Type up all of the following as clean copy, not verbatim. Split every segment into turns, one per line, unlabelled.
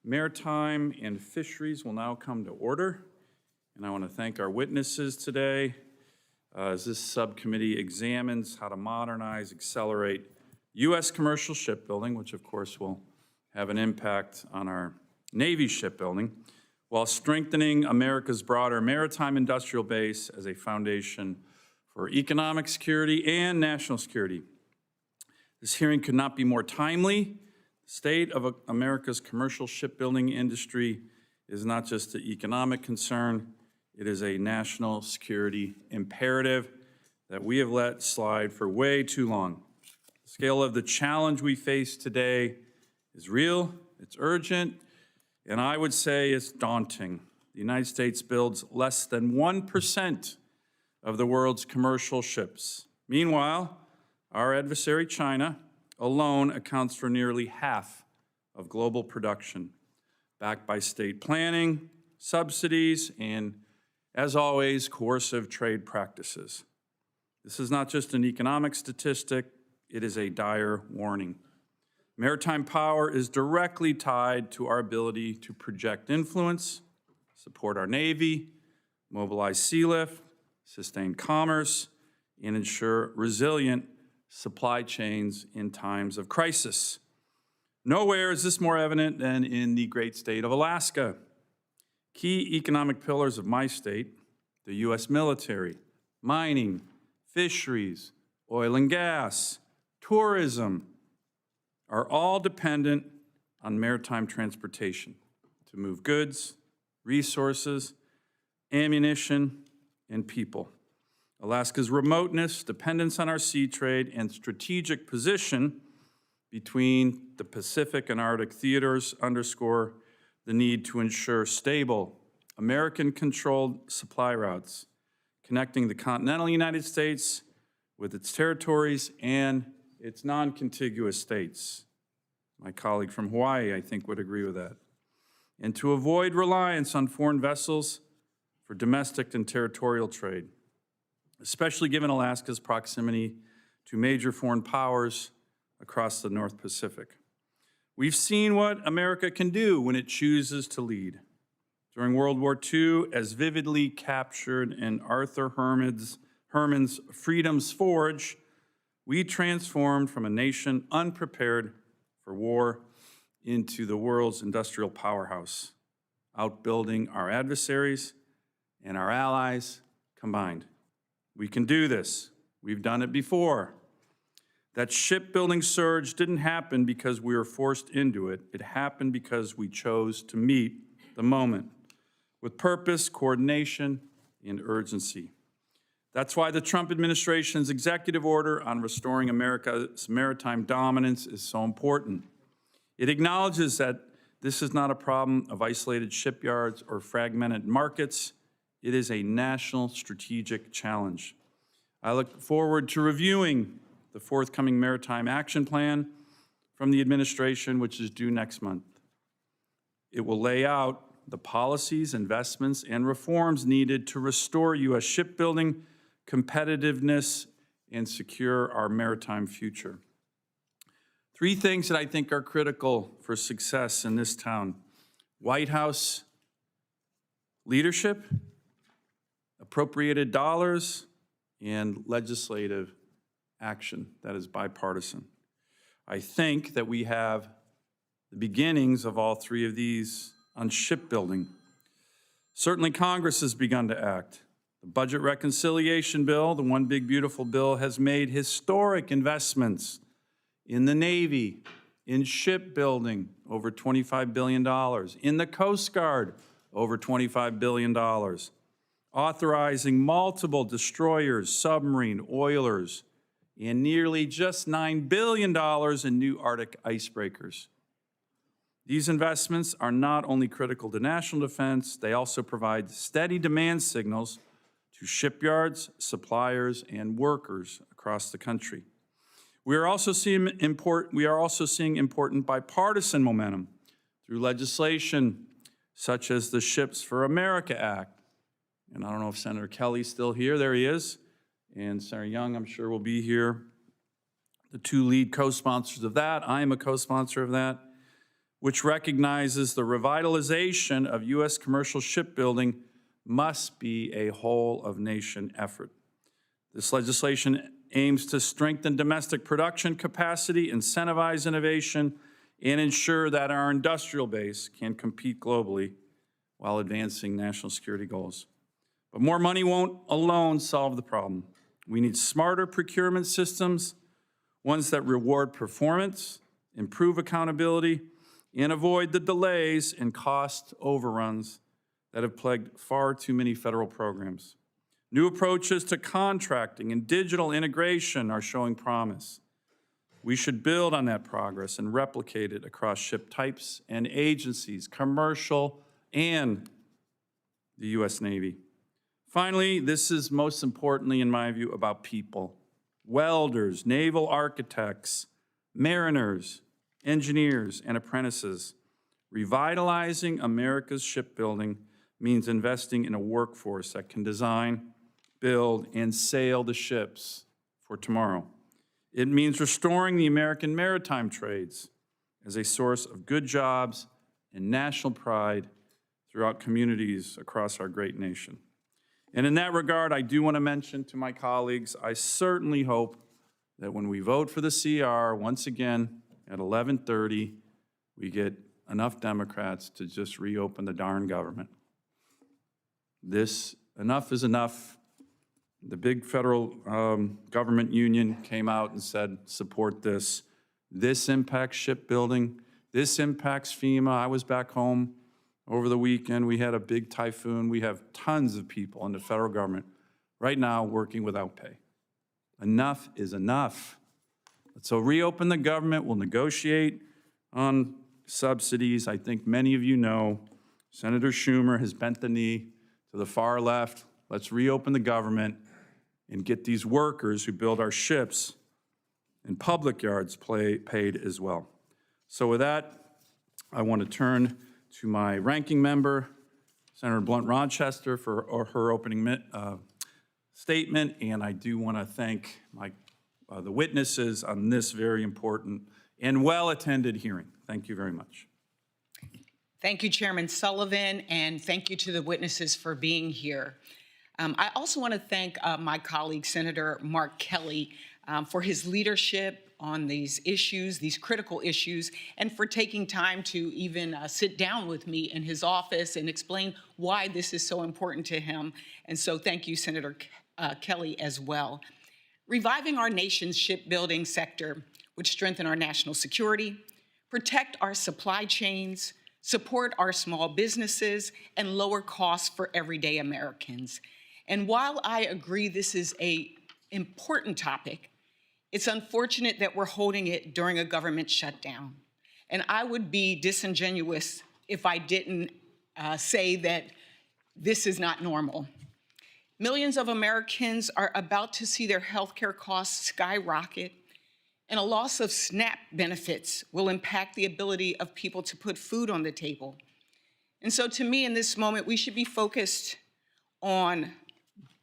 Maritime and Fisheries will now come to order. And I want to thank our witnesses today as this subcommittee examines how to modernize, accelerate U.S. commercial shipbuilding, which of course will have an impact on our Navy shipbuilding, while strengthening America's broader maritime industrial base as a foundation for economic security and national security. This hearing could not be more timely. The state of America's commercial shipbuilding industry is not just an economic concern, it is a national security imperative that we have let slide for way too long. The scale of the challenge we face today is real, it's urgent, and I would say it's daunting. The United States builds less than 1% of the world's commercial ships. Meanwhile, our adversary, China, alone accounts for nearly half of global production, backed by state planning, subsidies, and, as always, coercive trade practices. This is not just an economic statistic, it is a dire warning. Maritime power is directly tied to our ability to project influence, support our Navy, mobilize sea lift, sustain commerce, and ensure resilient supply chains in times of crisis. Nowhere is this more evident than in the great state of Alaska. Key economic pillars of my state, the U.S. military, mining, fisheries, oil and gas, tourism, are all dependent on maritime transportation to move goods, resources, ammunition, and people. Alaska's remoteness, dependence on our sea trade, and strategic position between the Pacific and Arctic theaters underscore the need to ensure stable, American-controlled supply routes connecting the continental United States with its territories and its non-contiguous states. My colleague from Hawaii, I think, would agree with that. And to avoid reliance on foreign vessels for domestic and territorial trade, especially given Alaska's proximity to major foreign powers across the North Pacific. We've seen what America can do when it chooses to lead. During World War II, as vividly captured in Arthur Herman's Freedom's Forge, we transformed from a nation unprepared for war into the world's industrial powerhouse, outbuilding our adversaries and our allies combined. We can do this. We've done it before. That shipbuilding surge didn't happen because we were forced into it. It happened because we chose to meet the moment with purpose, coordination, and urgency. That's why the Trump administration's executive order on restoring America's maritime dominance is so important. It acknowledges that this is not a problem of isolated shipyards or fragmented markets. It is a national strategic challenge. I look forward to reviewing the forthcoming Maritime Action Plan from the administration, which is due next month. It will lay out the policies, investments, and reforms needed to restore U.S. shipbuilding competitiveness and secure our maritime future. Three things that I think are critical for success in this town: White House leadership, appropriated dollars, and legislative action that is bipartisan. I think that we have the beginnings of all three of these on shipbuilding. Certainly Congress has begun to act. The budget reconciliation bill, the one big beautiful bill, has made historic investments in the Navy, in shipbuilding, over $25 billion, in the Coast Guard, over $25 billion, authorizing multiple destroyers, submarine, oilers, and nearly just $9 billion in new Arctic icebreakers. These investments are not only critical to national defense, they also provide steady demand signals to shipyards, suppliers, and workers across the country. We are also seeing important bipartisan momentum through legislation such as the Ships for America Act. And I don't know if Senator Kelly's still here. There he is. And Senator Young, I'm sure, will be here. The two lead co-sponsors of that. I am a co-sponsor of that, which recognizes the revitalization of U.S. commercial shipbuilding must be a whole-of-nation effort. This legislation aims to strengthen domestic production capacity, incentivize innovation, and ensure that our industrial base can compete globally while advancing national security goals. But more money won't alone solve the problem. We need smarter procurement systems, ones that reward performance, improve accountability, and avoid the delays and cost overruns that have plagued far too many federal programs. New approaches to contracting and digital integration are showing promise. We should build on that progress and replicate it across ship types and agencies, commercial and the U.S. Navy. Finally, this is most importantly, in my view, about people. Welders, naval architects, mariners, engineers, and apprentices. Revitalizing America's shipbuilding means investing in a workforce that can design, build, and sail the ships for tomorrow. It means restoring the American maritime trades as a source of good jobs and national pride throughout communities across our great nation. And in that regard, I do want to mention to my colleagues, I certainly hope that when we vote for the CR, once again, at 11:30, we get enough Democrats to just reopen the darn government. Enough is enough. The big federal government union came out and said, support this. This impacts shipbuilding. This impacts FEMA. I was back home over the weekend. We had a big typhoon. We have tons of people in the federal government right now working without pay. Enough is enough. So reopen the government. We'll negotiate on subsidies. I think many of you know Senator Schumer has bent the knee to the far left. Let's reopen the government and get these workers who build our ships and public yards paid as well. So with that, I want to turn to my ranking member, Senator Blunt Rochester, for her opening statement, and I do want to thank the witnesses on this very important and well-attended hearing. Thank you very much.
Thank you, Chairman Sullivan, and thank you to the witnesses for being here. I also want to thank my colleague, Senator Mark Kelly, for his leadership on these issues, these critical issues, and for taking time to even sit down with me in his office and explain why this is so important to him. And so thank you, Senator Kelly, as well. Reviving our nation's shipbuilding sector would strengthen our national security, protect our supply chains, support our small businesses, and lower costs for everyday Americans. And while I agree this is an important topic, it's unfortunate that we're holding it during a government shutdown. And I would be disingenuous if I didn't say that this is not normal. Millions of Americans are about to see their healthcare costs skyrocket, and a loss of SNAP benefits will impact the ability of people to put food on the table. And so to me, in this moment, we should be focused on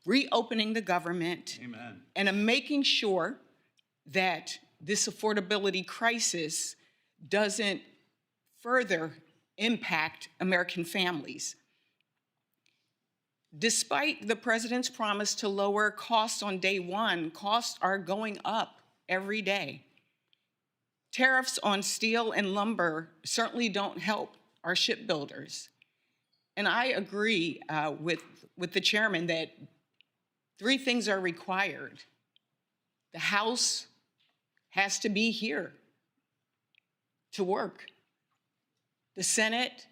reopening the government.
Amen.
And making sure that this affordability crisis doesn't further impact American families. Despite the president's promise to lower costs on day one, costs are going up every day. Tariffs on steel and lumber certainly don't help our shipbuilders. And I agree with the chairman that 3 things are required. The House has to be here to work. The Senate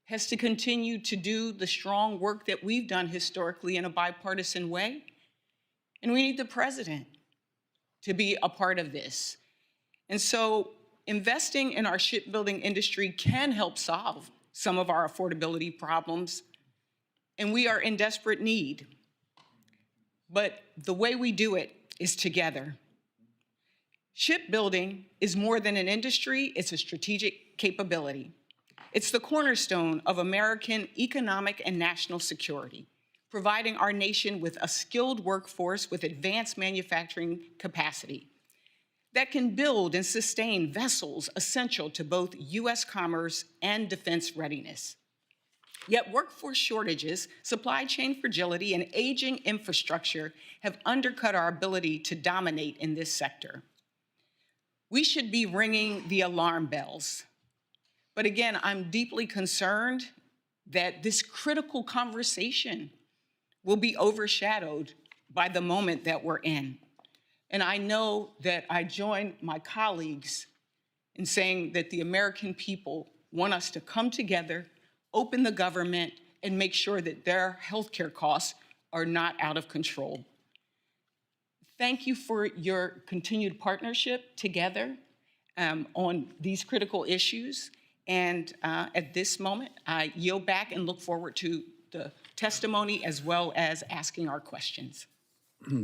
has to continue to do the strong work that we've done historically in a bipartisan way. And we need the president to be a part of this. And so investing in our shipbuilding industry can help solve some of our affordability problems, and we are in desperate need. But the way we do it is together. Shipbuilding is more than an industry, it's a strategic capability. It's the cornerstone of American economic and national security, providing our nation with a skilled workforce with advanced manufacturing capacity. that can build and sustain vessels essential to both U.S. commerce and defense readiness. Yet workforce shortages, supply chain fragility, and aging infrastructure have undercut our ability to dominate in this sector. We should be ringing the alarm bells. But again, I'm deeply concerned that this critical conversation will be overshadowed by the moment that we're in. And I know that I join my colleagues in saying that the American people want us to come together, open the government, and make sure that their healthcare costs are not out of control. Thank you for your continued partnership together on these critical issues. And at this moment, I yield back and look forward to the testimony as well as asking our questions.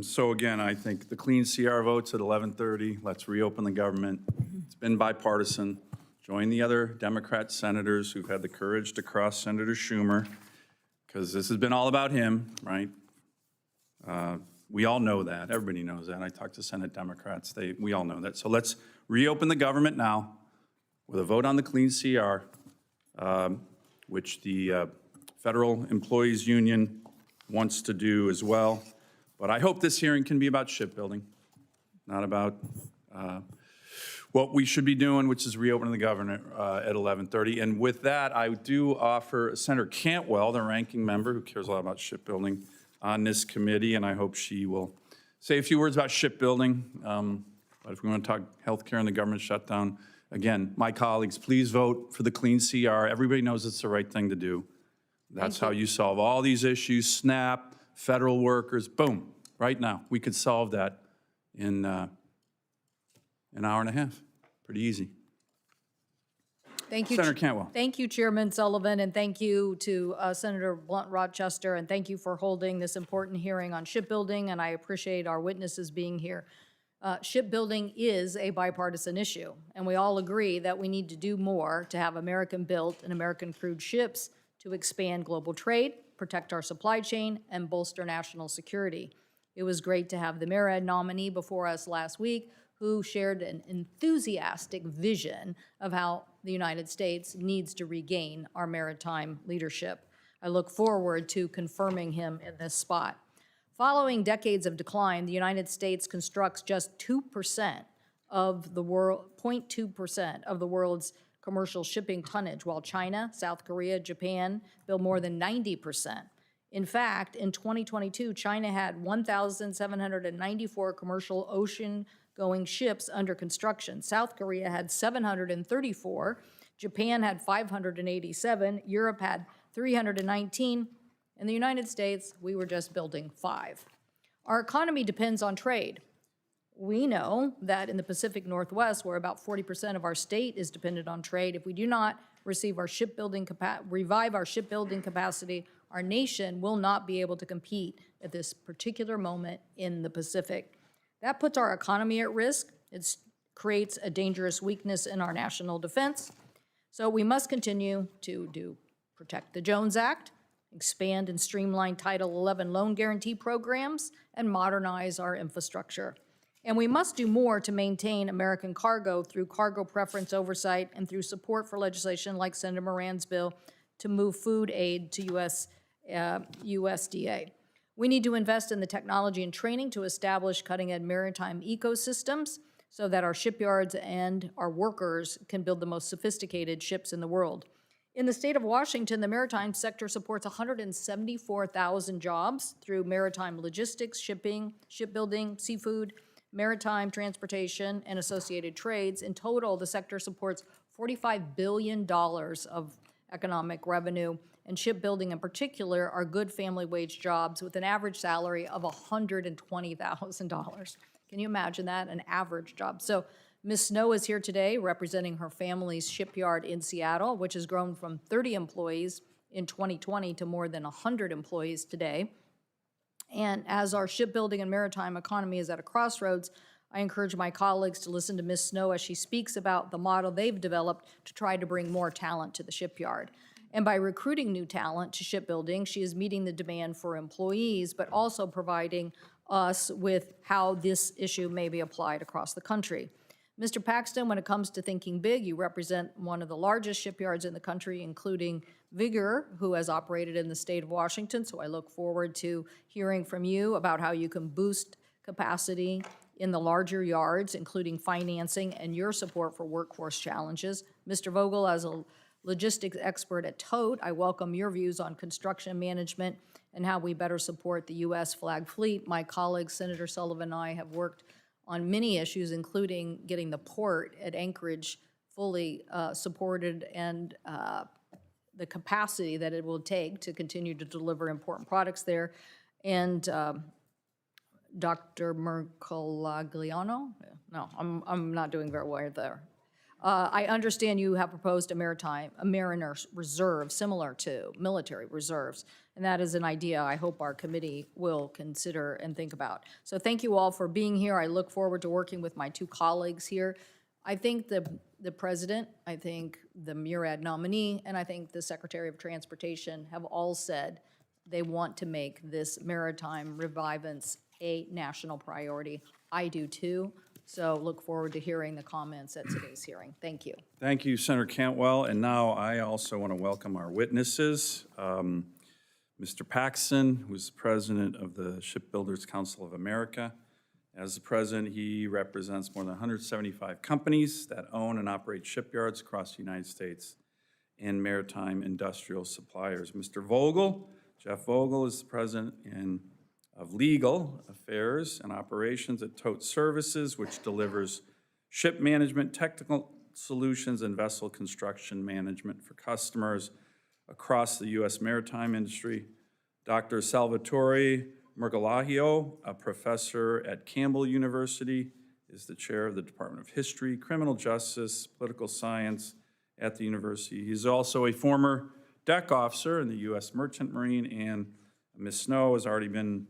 So again, I think the clean CR votes at 11:30. Let's reopen the government. It's been bipartisan. Join the other Democrat senators who've had the courage to cross Senator Schumer, because this has been all about him, right? We all know that. Everybody knows that. I talk to Senate Democrats. We all know that. So let's reopen the government now with a vote on the clean CR, which the Federal Employees Union wants to do as well. But I hope this hearing can be about shipbuilding, not about what we should be doing, which is reopening the government at 11:30. And with that, I do offer Senator Cantwell, the ranking member who cares a lot about shipbuilding, on this committee, and I hope she will say a few words about shipbuilding. But if we want to talk healthcare and the government shutdown, again, my colleagues, please vote for the clean CR. Everybody knows it's the right thing to do. That's how you solve all these issues. SNAP, federal workers, boom, right now. We could solve that in an hour and a half. Pretty easy.
Thank you,
Senator Cantwell.
Thank you, Chairman Sullivan, and thank you to Senator Blunt-Rochester, and thank you for holding this important hearing on shipbuilding, and I appreciate our witnesses being here. Shipbuilding is a bipartisan issue, and we all agree that we need to do more to have American-built and American-crewed ships to expand global trade, protect our supply chain, and bolster national security. It was great to have the MARAD nominee before us last week, who shared an enthusiastic vision of how the United States needs to regain our maritime leadership. I look forward to confirming him in this spot. Following decades of decline, the United States constructs just 2% of the world, 0.2% of the world's commercial shipping tonnage, while China, South Korea, Japan build more than 90%. In fact, in 2022, China had 1,794 commercial ocean-going ships under construction. South Korea had 734, Japan had 587, Europe had 319, in the United States, we were just building 5. Our economy depends on trade. We know that in the Pacific Northwest, where about 40% of our state is dependent on trade, if we do not revive our shipbuilding capacity, our nation will not be able to compete at this particular moment in the Pacific. That puts our economy at risk. It creates a dangerous weakness in our national defense. So we must continue to protect the Jones Act, expand and streamline Title XI loan guarantee programs, and modernize our infrastructure. And we must do more to maintain American cargo through cargo preference oversight and through support for legislation like Senator Moran's bill to move food aid to USDA. We need to invest in the technology and training to establish cutting-edge maritime ecosystems so that our shipyards and our workers can build the most sophisticated ships in the world. In the state of Washington, the maritime sector supports 174,000 jobs through maritime logistics, shipping, shipbuilding, seafood, maritime transportation, and associated trades. In total, the sector supports $45 billion of economic revenue, and shipbuilding in particular are good family wage jobs with an average salary of $120,000. Can you imagine that? An average job. So Ms. Snow is here today representing her family's shipyard in Seattle, which has grown from 30 employees in 2020 to more than 100 employees today. And as our shipbuilding and maritime economy is at a crossroads, I encourage my colleagues to listen to Ms. Snow as she speaks about the model they've developed to try to bring more talent to the shipyard. And by recruiting new talent to shipbuilding, she is meeting the demand for employees, but also providing us with how this issue may be applied across the country. Mr. Paxton, when it comes to thinking big, you represent one of the largest shipyards in the country, including Vigor, who has operated in the state of Washington, so I look forward to hearing from you about how you can boost capacity in the larger yards, including financing and your support for workforce challenges. Mr. Vogel, as a logistics expert at TOTE, I welcome your views on construction management and how we better support the U.S. flag fleet. My colleague, Senator Sullivan, and I have worked on many issues, including getting the port at Anchorage fully supported and the capacity that it will take to continue to deliver important products there. And Dr. Mercolagliano? No, I'm not doing very well there. I understand you have proposed a mariner reserve similar to military reserves, and that is an idea I hope our committee will consider and think about. So thank you all for being here. I look forward to working with my two colleagues here. I think the President, I think the MURAD nominee, and I think the Secretary of Transportation have all said they want to make this maritime revivance a national priority. I do too. So look forward to hearing the comments at today's hearing. Thank you.
Thank you, Senator Cantwell. And now I also want to welcome our witnesses. Mr. Paxton, who's the president of the Shipbuilders Council of America. As the president, he represents more than 175 companies that own and operate shipyards across the United States and maritime industrial suppliers. Mr. Vogel, Jeff Vogel, is the president of Legal Affairs and Operations at TOTE Services, which delivers ship management, technical solutions, and vessel construction management for customers across the U.S. maritime industry. Dr. Salvatore Mercolahio, a professor at Campbell University, is the chair of the Department of History, Criminal Justice, Political Science at the university. He's also a former deck officer in the U.S. Merchant Marine, and Ms. Snow has already been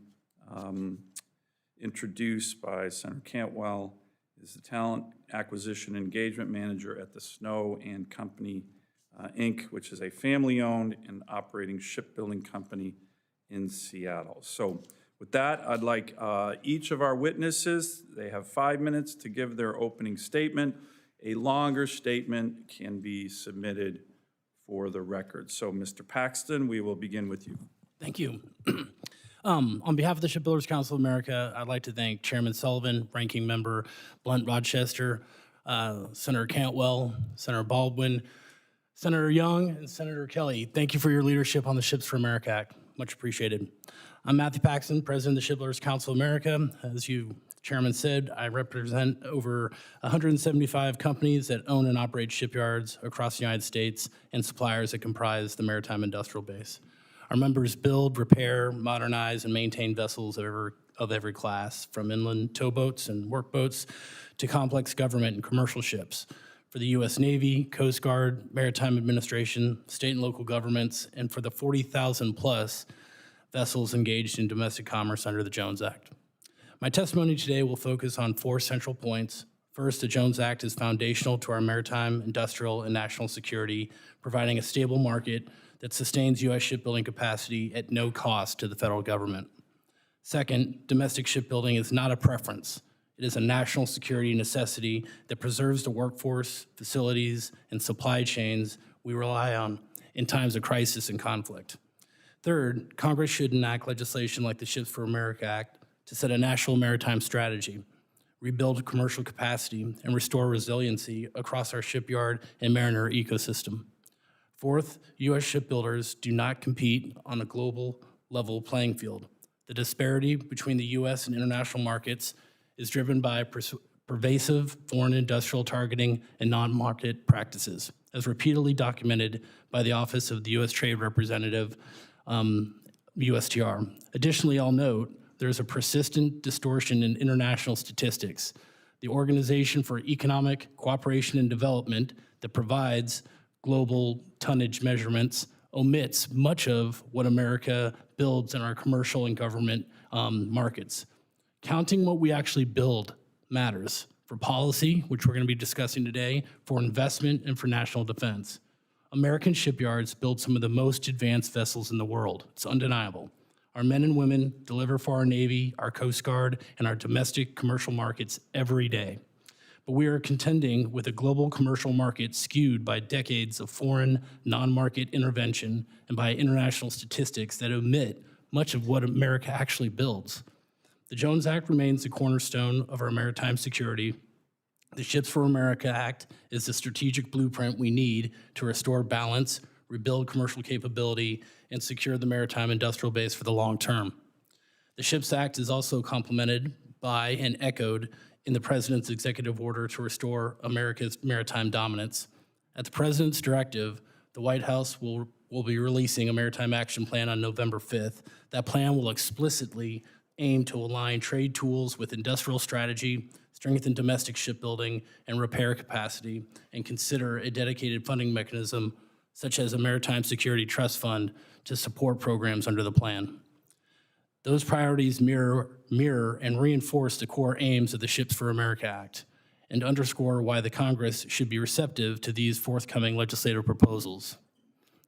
introduced by Senator Cantwell, is the Talent Acquisition Engagement Manager at the Snow and Company, Inc., which is a family-owned and operating shipbuilding company in Seattle. So with that, I'd like each of our witnesses, they have 5 minutes to give their opening statement. A longer statement can be submitted for the record. So Mr. Paxton, we will begin with you.
Thank you. On behalf of the Shipbuilders Council of America, I'd like to thank Chairman Sullivan, Ranking Member Blunt Rochester, Senator Cantwell, Senator Baldwin, Senator Young, and Senator Kelly. Thank you for your leadership on the Ships for America Act. Much appreciated. I'm Matthew Paxton, President of the Shipbuilders Council of America. As you, Chairman, said, I represent over 175 companies that own and operate shipyards across the United States and suppliers that comprise the maritime industrial base. Our members build, repair, modernize, and maintain vessels of every class, from inland towboats and workboats to complex government and commercial ships for the U.S. Navy, Coast Guard, Maritime Administration, state and local governments, and for the 40,000-plus vessels engaged in domestic commerce under the Jones Act. My testimony today will focus on 4 central points. First, the Jones Act is foundational to our maritime, industrial, and national security, providing a stable market that sustains U.S. shipbuilding capacity at no cost to the federal government. Second, domestic shipbuilding is not a preference. It is a national security necessity that preserves the workforce, facilities, and supply chains we rely on in times of crisis and conflict. Third, Congress should enact legislation like the Ships for America Act to set a national maritime strategy, rebuild commercial capacity, and restore resiliency across our shipyard and mariner ecosystem. Fourth, U.S. shipbuilders do not compete on a global level playing field. The disparity between the U.S. and international markets is driven by pervasive foreign industrial targeting and non-market practices, as repeatedly documented by the Office of the U.S. Trade Representative, USTR. Additionally, I'll note there is a persistent distortion in international statistics. The Organization for Economic Cooperation and Development that provides global tonnage measurements omits much of what America builds in our commercial and government markets. Counting what we actually build matters for policy, which we're going to be discussing today, for investment, and for national defense. American shipyards build some of the most advanced vessels in the world. It's undeniable. Our men and women deliver for our Navy, our Coast Guard, and our domestic commercial markets every day. But we are contending with a global commercial market skewed by decades of foreign, non-market intervention and by international statistics that omit much of what America actually builds. The Jones Act remains the cornerstone of our maritime security. The Ships for America Act is the strategic blueprint we need to restore balance, rebuild commercial capability, and secure the maritime industrial base for the long term. The SHIPS Act is also complemented by and echoed in the President's executive order to restore America's maritime dominance. At the President's directive, the White House will be releasing a Maritime Action Plan on November 5th. That plan will explicitly aim to align trade tools with industrial strategy, strengthen domestic shipbuilding and repair capacity, and consider a dedicated funding mechanism such as a Maritime Security Trust Fund to support programs under the plan. Those priorities mirror and reinforce the core aims of the Ships for America Act and underscore why the Congress should be receptive to these forthcoming legislative proposals.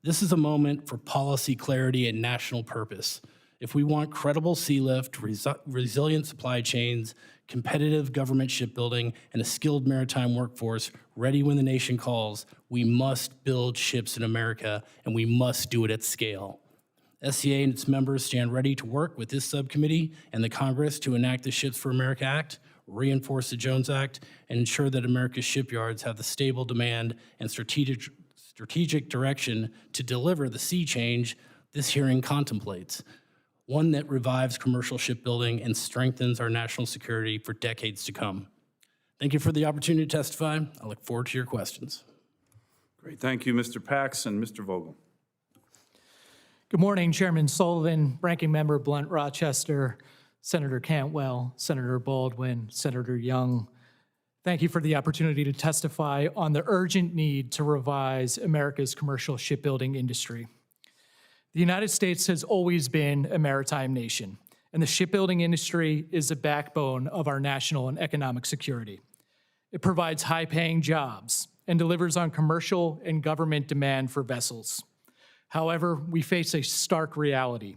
This is a moment for policy clarity and national purpose. If we want credible sea lift, resilient supply chains, competitive government shipbuilding, and a skilled maritime workforce ready when the nation calls, we must build ships in America, and we must do it at scale. SCA and its members stand ready to work with this subcommittee and the Congress to enact the Ships for America Act, reinforce the Jones Act, and ensure that America's shipyards have the stable demand and strategic direction to deliver the sea change this hearing contemplates, one that revives commercial shipbuilding and strengthens our national security for decades to come. Thank you for the opportunity to testify. I look forward to your questions.
Great, thank you, Mr. Paxson. Mr. Vogel.
Good morning, Chairman Sullivan, Ranking Member Blunt Rochester, Senator Cantwell, Senator Baldwin, Senator Young. Thank you for the opportunity to testify on the urgent need to revise America's commercial shipbuilding industry. The United States has always been a maritime nation, and the shipbuilding industry is the backbone of our national and economic security. It provides high-paying jobs and delivers on commercial and government demand for vessels. However, we face a stark reality.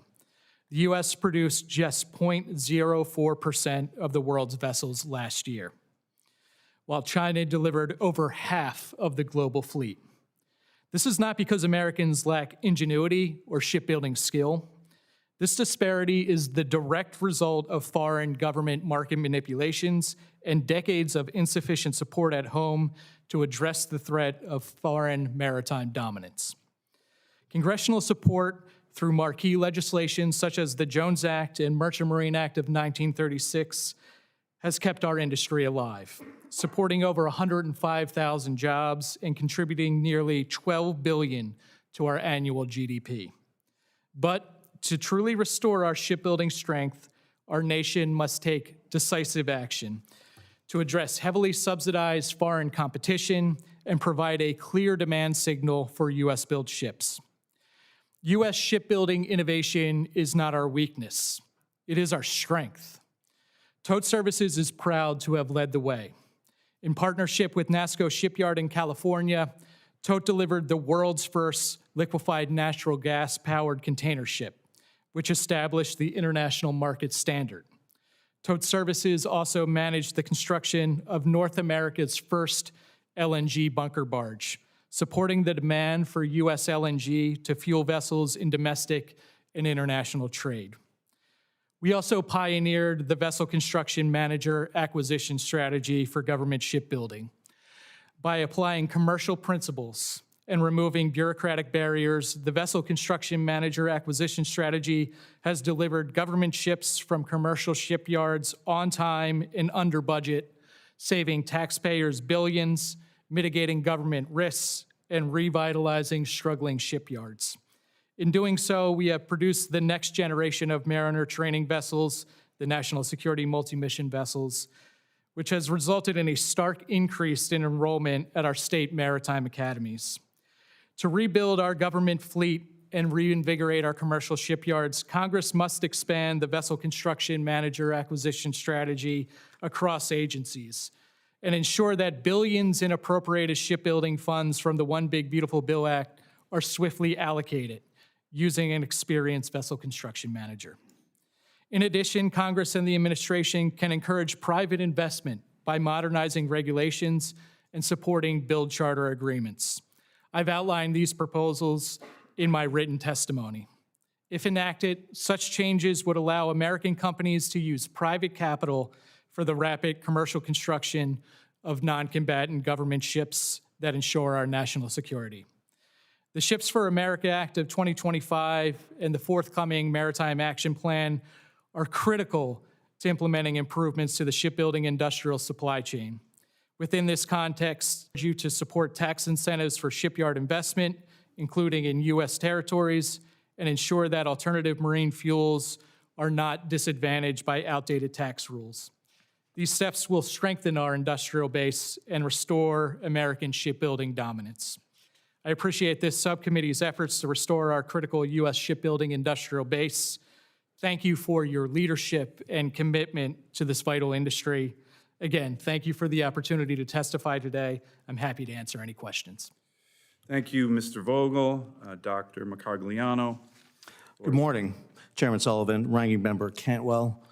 The U.S. produced just 0.04% of the world's vessels last year, while China delivered over half of the global fleet. This is not because Americans lack ingenuity or shipbuilding skill. This disparity is the direct result of foreign government market manipulations and decades of insufficient support at home to address the threat of foreign maritime dominance. Congressional support through marquee legislation such as the Jones Act and Merchant Marine Act of 1936 has kept our industry alive, supporting over 105,000 jobs and contributing nearly $12 billion to our annual GDP. But to truly restore our shipbuilding strength, our nation must take decisive action to address heavily subsidized foreign competition and provide a clear demand signal for U.S.-built ships. U.S. shipbuilding innovation is not our weakness. It is our strength. Tote Services is proud to have led the way. In partnership with NASCO Shipyard in California, Tote delivered the world's first liquefied natural gas-powered container ship, which established the international market standard. Tote Services also managed the construction of North America's first LNG bunker barge, supporting the demand for U.S. LNG to fuel vessels in domestic and international trade. We also pioneered the Vessel Construction Manager acquisition strategy for government shipbuilding. By applying commercial principles and removing bureaucratic barriers, the Vessel Construction Manager acquisition strategy has delivered government ships from commercial shipyards on time and under budget, saving taxpayers billions, mitigating government risks, and revitalizing struggling shipyards. In doing so, we have produced the next generation of mariner training vessels, the National Security Multi-Mission Vessels, which has resulted in a stark increase in enrollment at our state maritime academies. To rebuild our government fleet and reinvigorate our commercial shipyards, Congress must expand the Vessel Construction Manager acquisition strategy across agencies and ensure that billions in appropriated shipbuilding funds from the One Big Beautiful Bill Act are swiftly allocated using an experienced vessel construction manager. In addition, Congress and the administration can encourage private investment by modernizing regulations and supporting build charter agreements. I've outlined these proposals in my written testimony. If enacted, such changes would allow American companies to use private capital for the rapid commercial construction of non-combatant government ships that ensure our national security. The Ships for America Act of 2025 and the forthcoming Maritime Action Plan are critical to implementing improvements to the shipbuilding industrial supply chain. Within this context, I urge you to support tax incentives for shipyard investment, including in U.S. territories, and ensure that alternative marine fuels are not disadvantaged by outdated tax rules. These steps will strengthen our industrial base and restore American shipbuilding dominance. I appreciate this subcommittee's efforts to restore our critical U.S. shipbuilding industrial base. Thank you for your leadership and commitment to this vital industry. Again, thank you for the opportunity to testify today. I'm happy to answer any questions.
Thank you, Mr. Vogel. Dr. Macagliano.
Good morning, Chairman Sullivan, Ranking Member Cantwell,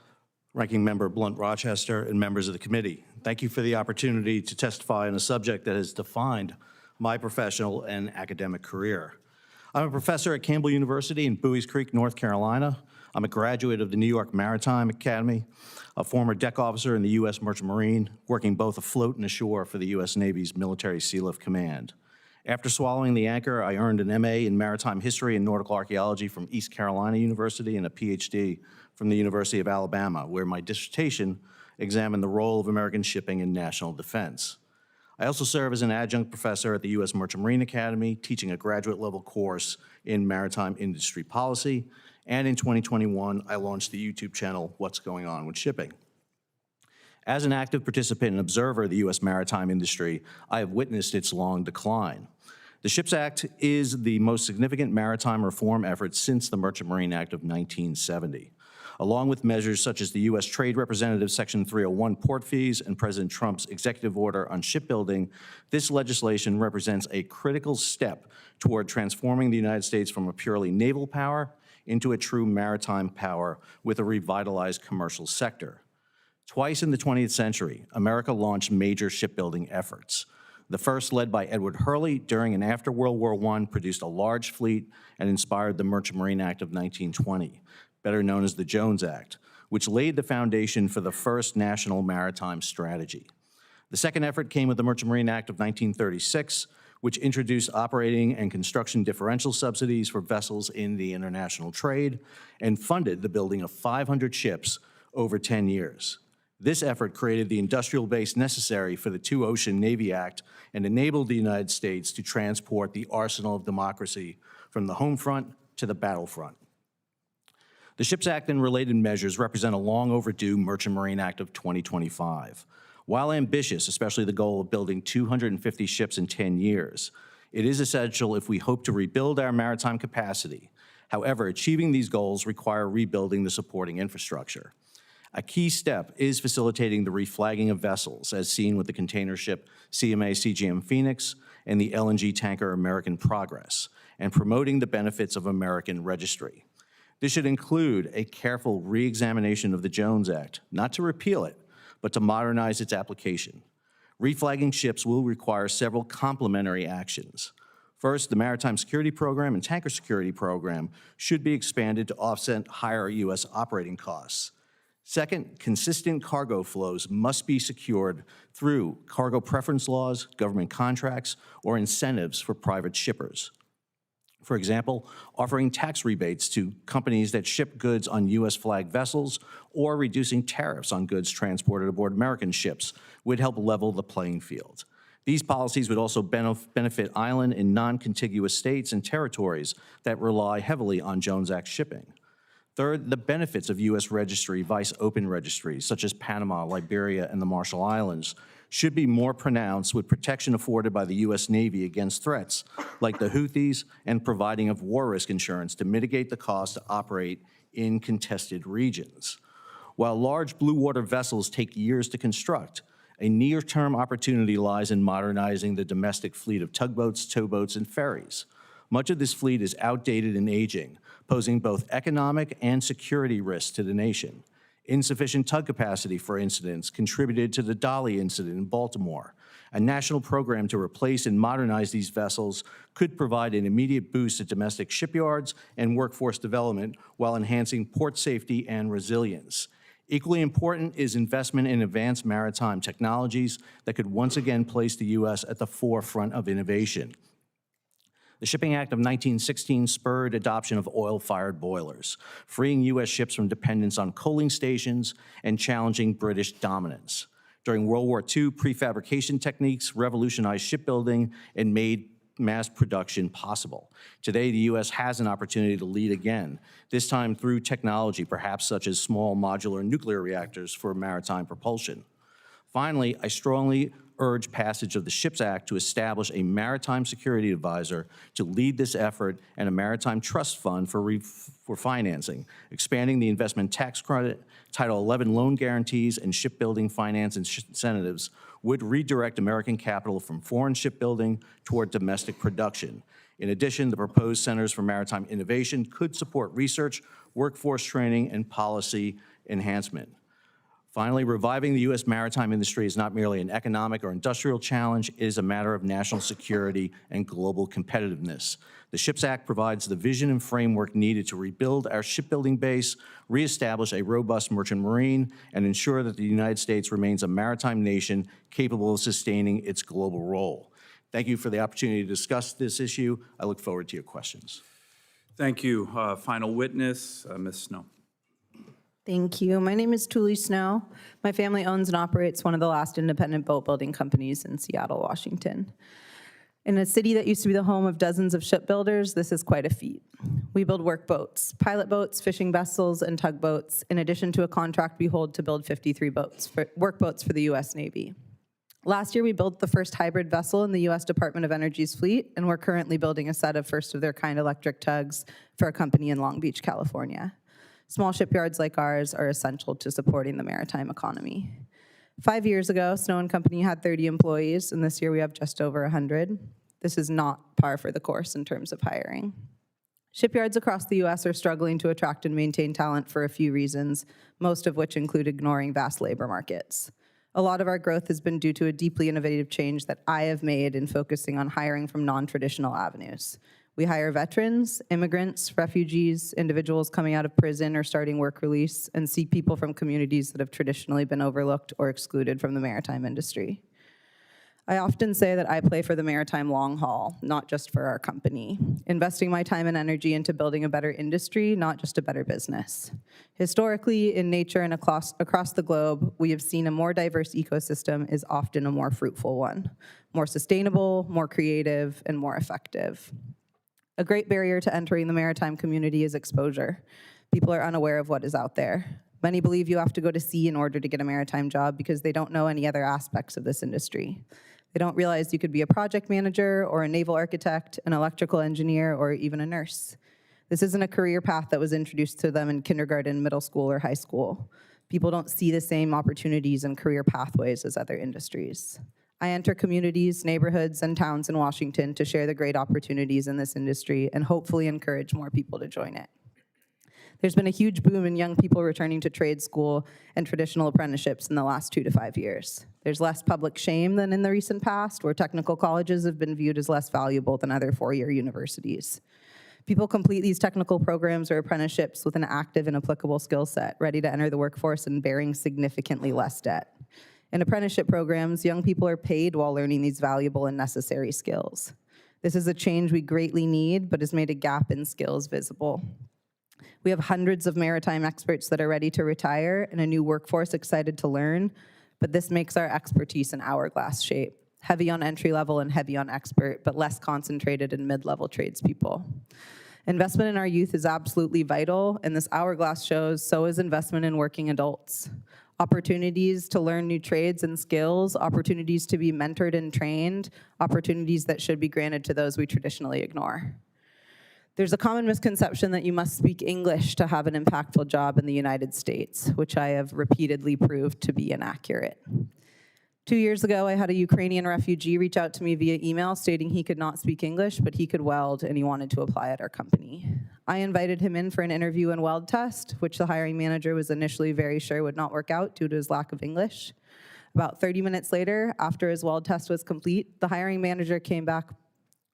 Ranking Member Blunt Rochester, and members of the committee. Thank you for the opportunity to testify on a subject that has defined my professional and academic career. I'm a professor at Campbell University in Bowies Creek, North Carolina. I'm a graduate of the New York Maritime Academy, a former deck officer in the U.S. Merchant Marine, working both afloat and ashore for the U.S. Navy's Military Sealift Command. After swallowing the anchor, I earned an MA in Maritime History and Nautical Archaeology from East Carolina University and a PhD from the University of Alabama, where my dissertation examined the role of American shipping in national defense. I also serve as an adjunct professor at the U.S. Merchant Marine Academy, teaching a graduate-level course in maritime industry policy, and in 2021, I launched the YouTube channel, What's Going On with Shipping. As an active participant and observer of the U.S. maritime industry, I have witnessed its long decline. The SHIPS Act is the most significant maritime reform effort since the Merchant Marine Act of 1970. Along with measures such as the U.S. Trade Representative Section 301 port fees and President Trump's executive order on shipbuilding, this legislation represents a critical step toward transforming the United States from a purely naval power into a true maritime power with a revitalized commercial sector. Twice in the 20th century, America launched major shipbuilding efforts. The first, led by Edward Hurley during and after World War I, produced a large fleet and inspired the Merchant Marine Act of 1920, better known as the Jones Act, which laid the foundation for the first national maritime strategy. The second effort came with the Merchant Marine Act of 1936, which introduced operating and construction differential subsidies for vessels in the international trade and funded the building of 500 ships over 10 years. This effort created the industrial base necessary for the Two-Ocean Navy Act and enabled the United States to transport the arsenal of democracy from the home front to the battlefront. The SHIPS Act and related measures represent a long overdue Merchant Marine Act of 2025. While ambitious, especially the goal of building 250 ships in 10 years, it is essential if we hope to rebuild our maritime capacity. However, achieving these goals require rebuilding the supporting infrastructure. A key step is facilitating the reflagging of vessels, as seen with the container ship CMA CGM Phoenix and the LNG tanker American Progress, and promoting the benefits of American registry. This should include a careful re-examination of the Jones Act, not to repeal it, but to modernize its application. Reflagging ships will require several complementary actions. First, the Maritime Security Program and Tanker Security Program should be expanded to offset higher U.S. operating costs. Second, consistent cargo flows must be secured through cargo preference laws, government contracts, or incentives for private shippers. For example, offering tax rebates to companies that ship goods on U.S. flagged vessels or reducing tariffs on goods transported aboard American ships would help level the playing field. These policies would also benefit island and non-contiguous states and territories that rely heavily on Jones Act shipping. Third, the benefits of U.S. registry vice open registries, such as Panama, Liberia, and the Marshall Islands, should be more pronounced with protection afforded by the U.S. Navy against threats like the Houthis and providing of war risk insurance to mitigate the cost to operate in contested regions. While large blue water vessels take years to construct, a near-term opportunity lies in modernizing the domestic fleet of tugboats, towboats, and ferries. Much of this fleet is outdated and aging, posing both economic and security risks to the nation. Insufficient tug capacity, for instance, contributed to the Dolly incident in Baltimore. A national program to replace and modernize these vessels could provide an immediate boost to domestic shipyards and workforce development while enhancing port safety and resilience. Equally important is investment in advanced maritime technologies that could once again place the U.S. at the forefront of innovation. The Shipping Act of 1916 spurred adoption of oil-fired boilers, freeing U.S. ships from dependence on coaling stations and challenging British dominance. During World War II, prefabrication techniques revolutionized shipbuilding and made mass production possible. Today, the U.S. has an opportunity to lead again, this time through technology, perhaps such as small modular nuclear reactors for maritime propulsion. Finally, I strongly urge passage of the SHIPS Act to establish a maritime security advisor to lead this effort and a maritime trust fund for financing, expanding the investment tax credit, Title 11 loan guarantees, and shipbuilding finance incentives would redirect American capital from foreign shipbuilding toward domestic production. In addition, the proposed centers for maritime innovation could support research, workforce training, and policy enhancement. Finally, reviving the U.S. maritime industry is not merely an economic or industrial challenge, it is a matter of national security and global competitiveness. The SHIPS Act provides the vision and framework needed to rebuild our shipbuilding base, reestablish a robust merchant marine, and ensure that the United States remains a maritime nation capable of sustaining its global role. Thank you for the opportunity to discuss this issue. I look forward to your questions.
Thank you. Final witness, Ms. Snow.
Thank you. My name is Tuli Snow. My family owns and operates one of the last independent boat building companies in Seattle, Washington. In a city that used to be the home of dozens of shipbuilders, this is quite a feat. We build work boats, pilot boats, fishing vessels, and tugboats, in addition to a contract we hold to build 53 work boats for the U.S. Navy. Last year, we built the first hybrid vessel in the U.S. Department of Energy's fleet, and we're currently building a set of first-of-their-kind electric tugs for a company in Long Beach, California. Small shipyards like ours are essential to supporting the maritime economy. 5 years ago, Snow & Company had 30 employees, and this year we have just over 100. This is not par for the course in terms of hiring. Shipyards across the U.S. are struggling to attract and maintain talent for a few reasons, most of which include ignoring vast labor markets. A lot of our growth has been due to a deeply innovative change that I have made in focusing on hiring from non-traditional avenues. We hire veterans, immigrants, refugees, individuals coming out of prison or starting work release, and see people from communities that have traditionally been overlooked or excluded from the maritime industry. I often say that I play for the maritime long haul, not just for our company, investing my time and energy into building a better industry, not just a better business. Historically, in nature and across the globe, we have seen a more diverse ecosystem is often a more fruitful one, more sustainable, more creative, and more effective. A great barrier to entering the maritime community is exposure. People are unaware of what is out there. Many believe you have to go to sea in order to get a maritime job because they don't know any other aspects of this industry. They don't realize you could be a project manager or a naval architect, an electrical engineer, or even a nurse. This isn't a career path that was introduced to them in kindergarten, middle school, or high school. People don't see the same opportunities and career pathways as other industries. I enter communities, neighborhoods, and towns in Washington to share the great opportunities in this industry and hopefully encourage more people to join it. There's been a huge boom in young people returning to trade school and traditional apprenticeships in the last 2 to 5 years. There's less public shame than in the recent past, where technical colleges have been viewed as less valuable than other four-year universities. People complete these technical programs or apprenticeships with an active and applicable skill set, ready to enter the workforce and bearing significantly less debt. In apprenticeship programs, young people are paid while learning these valuable and necessary skills. This is a change we greatly need, but has made a gap in skills visible. We have hundreds of maritime experts that are ready to retire and a new workforce excited to learn, but this makes our expertise an hourglass shape, heavy on entry level and heavy on expert, but less concentrated in mid-level tradespeople. Investment in our youth is absolutely vital, and this hourglass shows so is investment in working adults. Opportunities to learn new trades and skills, opportunities to be mentored and trained, opportunities that should be granted to those we traditionally ignore. There's a common misconception that you must speak English to have an impactful job in the United States, which I have repeatedly proved to be inaccurate. 2 years ago, I had a Ukrainian refugee reach out to me via email stating he could not speak English, but he could weld and he wanted to apply at our company. I invited him in for an interview and weld test, which the hiring manager was initially very sure would not work out due to his lack of English. About 30 minutes later, after his weld test was complete, the hiring manager came back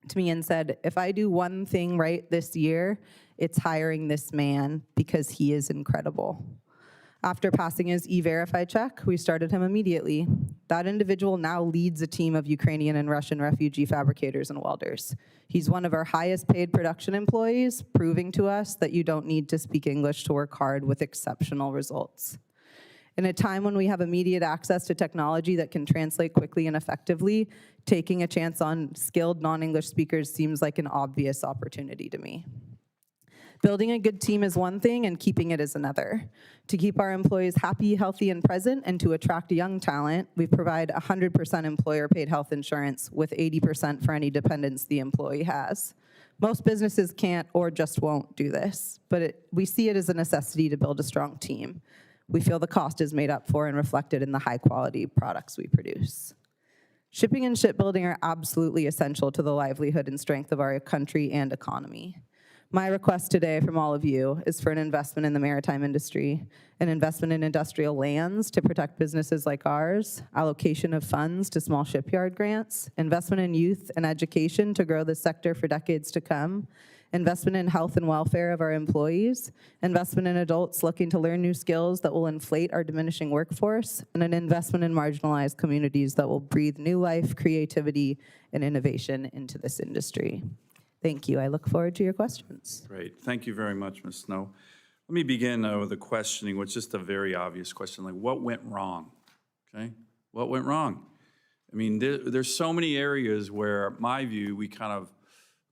to me and said, if I do one thing right this year, it's hiring this man because he is incredible. After passing his E-Verify check, we started him immediately. That individual now leads a team of Ukrainian and Russian refugee fabricators and welders. He's one of our highest paid production employees, proving to us that you don't need to speak English to work hard with exceptional results. In a time when we have immediate access to technology that can translate quickly and effectively, taking a chance on skilled non-English speakers seems like an obvious opportunity to me. Building a good team is one thing and keeping it is another. To keep our employees happy, healthy, and present, and to attract young talent, we provide 100% employer-paid health insurance with 80% for any dependents the employee has. Most businesses can't or just won't do this, but we see it as a necessity to build a strong team. We feel the cost is made up for and reflected in the high-quality products we produce. Shipping and shipbuilding are absolutely essential to the livelihood and strength of our country and economy. My request today from all of you is for an investment in the maritime industry, an investment in industrial lands to protect businesses like ours, allocation of funds to small shipyard grants, investment in youth and education to grow the sector for decades to come, investment in health and welfare of our employees, investment in adults looking to learn new skills that will inflate our diminishing workforce, and an investment in marginalized communities that will breathe new life, creativity, and innovation into this industry. Thank you. I look forward to your questions.
Great. Thank you very much, Ms. Snow. Let me begin with the questioning, which is just a very obvious question, like what went wrong? Okay? What went wrong? I mean, there's so many areas where, my view, we kind of,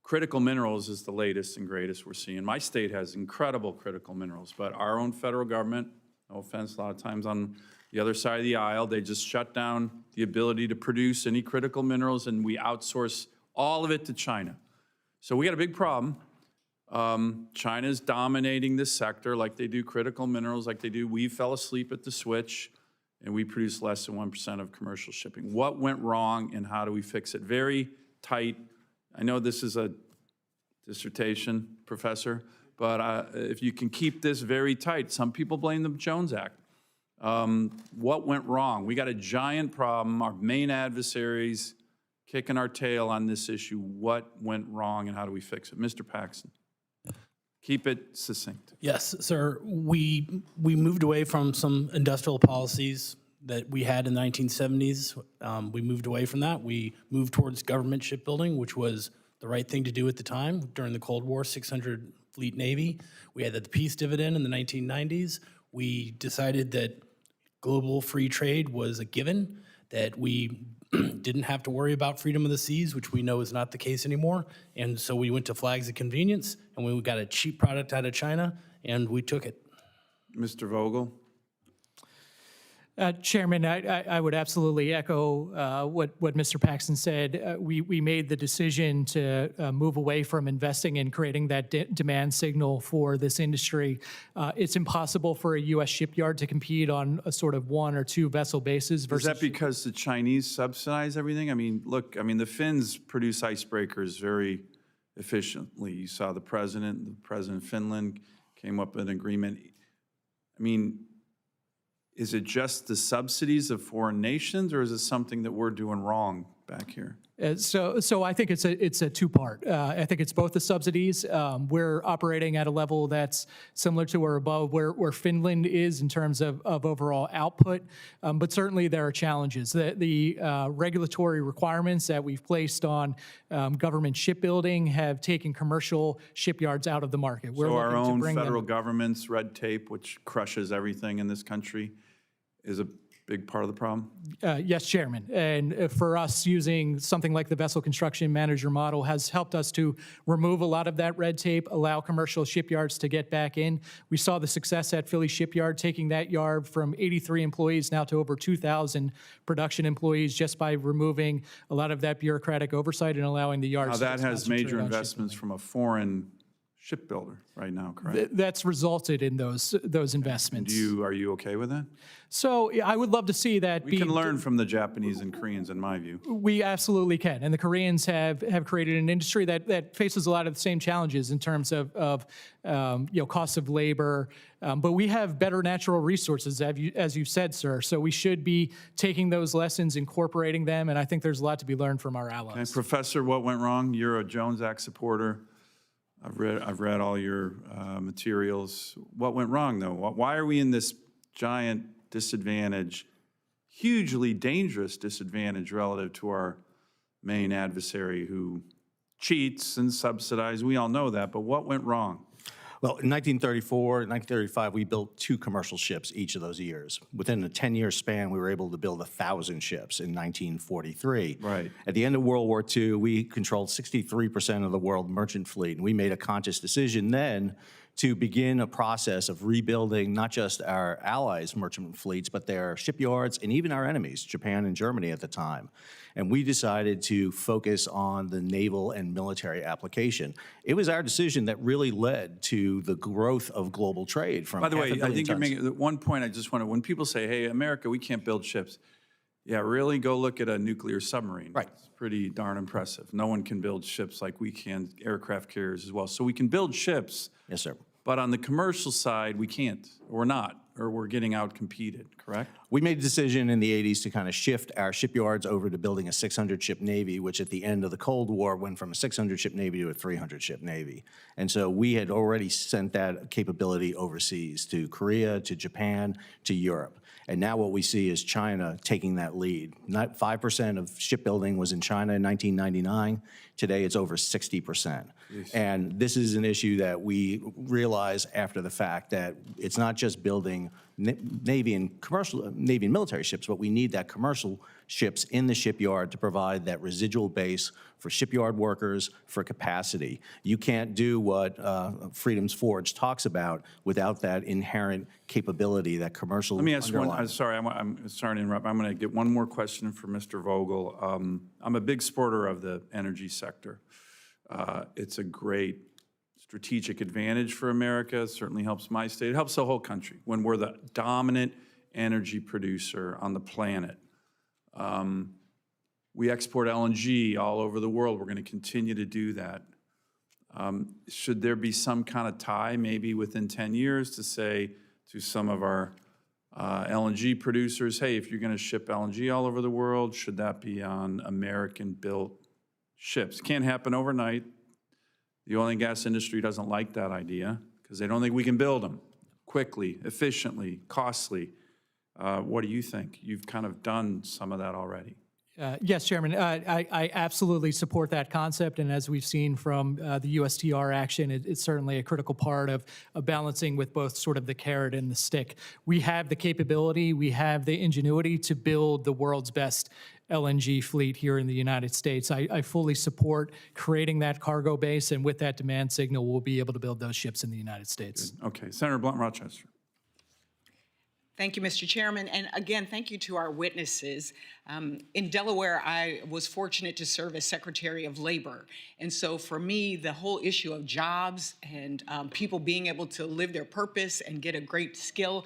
critical minerals is the latest and greatest we're seeing. My state has incredible critical minerals, but our own federal government, no offense, a lot of times on the other side of the aisle, they just shut down the ability to produce any critical minerals, and we outsource all of it to China. So we got a big problem. China's dominating this sector like they do critical minerals, like they do. We fell asleep at the switch, and we produce less than 1% of commercial shipping. What went wrong, and how do we fix it? Very tight. I know this is a dissertation, Professor, but if you can keep this very tight, some people blame the Jones Act. What went wrong? We got a giant problem. Our main adversaries kicking our tail on this issue. What went wrong and how do we fix it? Mr. Paxton, keep it succinct.
Yes, sir. We moved away from some industrial policies that we had in the 1970s. We moved away from that. We moved towards government shipbuilding, which was the right thing to do at the time. During the Cold War, 600 Fleet Navy. We had the peace dividend in the 1990s. We decided that global free trade was a given, that we didn't have to worry about freedom of the seas, which we know is not the case anymore. And so we went to flags of convenience, and we got a cheap product out of China, and we took it.
Mr. Vogel?
Chairman, I would absolutely echo what Mr. Paxton said. We made the decision to move away from investing in creating that demand signal for this industry. It's impossible for a U.S. shipyard to compete on a sort of one or two vessel basis versus.
Is that because the Chinese subsidize everything? I mean, look, the Finns produce icebreakers very efficiently. You saw the president of Finland came up with an agreement. Is it just the subsidies of foreign nations, or is it something that we're doing wrong back here?
So I think it's a two-part. I think it's both the subsidies. We're operating at a level that's similar to or above where Finland is in terms of overall output, but certainly there are challenges. The regulatory requirements that we've placed on government shipbuilding have taken commercial shipyards out of the market.
So our own federal government's red tape, which crushes everything in this country, is a big part of the problem?
Yes, Chairman. And for us, using something like the vessel construction manager model has helped us to remove a lot of that red tape, allow commercial shipyards to get back in. We saw the success at Philly Shipyard, taking that yard from 83 employees now to over 2,000 production employees just by removing a lot of that bureaucratic oversight and allowing the yards to
Now that has
concentrate
major
on
investments
shipbuilding.
from a foreign shipbuilder right now, correct?
That's resulted in those investments.
Are you okay with that?
So yeah, I would love to see that
We can learn from the Japanese and Koreans, in my view.
We absolutely can. And the Koreans have created an industry that faces a lot of the same challenges in terms of cost of labor. But we have better natural resources, as you said, sir. So we should be taking those lessons, incorporating them, and I think there's a lot to be learned from our allies.
Okay, Professor, what went wrong? You're a Jones Act supporter. I've read all your materials. What went wrong, though? Why are we in this giant disadvantage, hugely dangerous disadvantage relative to our main adversary who cheats and subsidizes? We all know that, but what went wrong?
Well, in 1934, 1935, we built 2 commercial ships each of those years. Within a 10-year span, we were able to build 1,000 ships in 1943.
Right.
At the end of World War II, we controlled 63% of the world merchant fleet, and we made a conscious decision then to begin a process of rebuilding not just our allies' merchant fleets, but their shipyards and even our enemies, Japan and Germany at the time. And we decided to focus on the naval and military application. It was our decision that really led to the growth of global trade from
By the way,
500
I
million
think you're
tons.
making one point I just want to, when people say, hey, America, we can't build ships. Yeah, really go look at a nuclear submarine.
Right.
It's pretty darn impressive. No one can build ships like we can, aircraft carriers as well. So we can build ships.
Yes, sir.
But on the commercial side, we can't, or we're not, or we're getting out-competed, correct?
We made a decision in the 80s to kind of shift our shipyards over to building a 600-ship Navy, which at the end of the Cold War went from a 600-ship Navy to a 300-ship Navy. And so we had already sent that capability overseas to Korea, to Japan, to Europe. And now what we see is China taking that lead. Not 5% of shipbuilding was in China in 1999. Today, it's over 60%. And this is an issue that we realize after the fact, that it's not just building Navy and military ships, but we need that commercial ships in the shipyard to provide that residual base for shipyard workers, for capacity. You can't do what Freedom's Forge talks about without that inherent capability, that commercial
Let me ask one,
underlying.
sorry, I'm sorry to interrupt. I'm going to get one more question for Mr. Vogel. I'm a big supporter of the energy sector. It's a great strategic advantage for America. It certainly helps my state. It helps the whole country when we're the dominant energy producer on the planet. We export LNG all over the world. We're going to continue to do that. Should there be some kind of tie, maybe within 10 years, to say to some of our LNG producers, hey, if you're going to ship LNG all over the world, should that be on American-built ships? Can't happen overnight. The oil and gas industry doesn't like that idea because they don't think we can build them quickly, efficiently, costly. What do you think? You've kind of done some of that already.
Yes, Chairman, I absolutely support that concept, and as we've seen from the USTR action, it's certainly a critical part of balancing with both sort of the carrot and the stick. We have the capability, we have the ingenuity to build the world's best LNG fleet here in the United States. I fully support creating that cargo base, and with that demand signal, we'll be able to build those ships in the United States.
Okay, Senator Blunt Rochester.
Thank you, Mr. Chairman. And again, thank you to our witnesses. In Delaware, I was fortunate to serve as Secretary of Labor. And so for me, the whole issue of jobs and people being able to live their purpose and get a great skill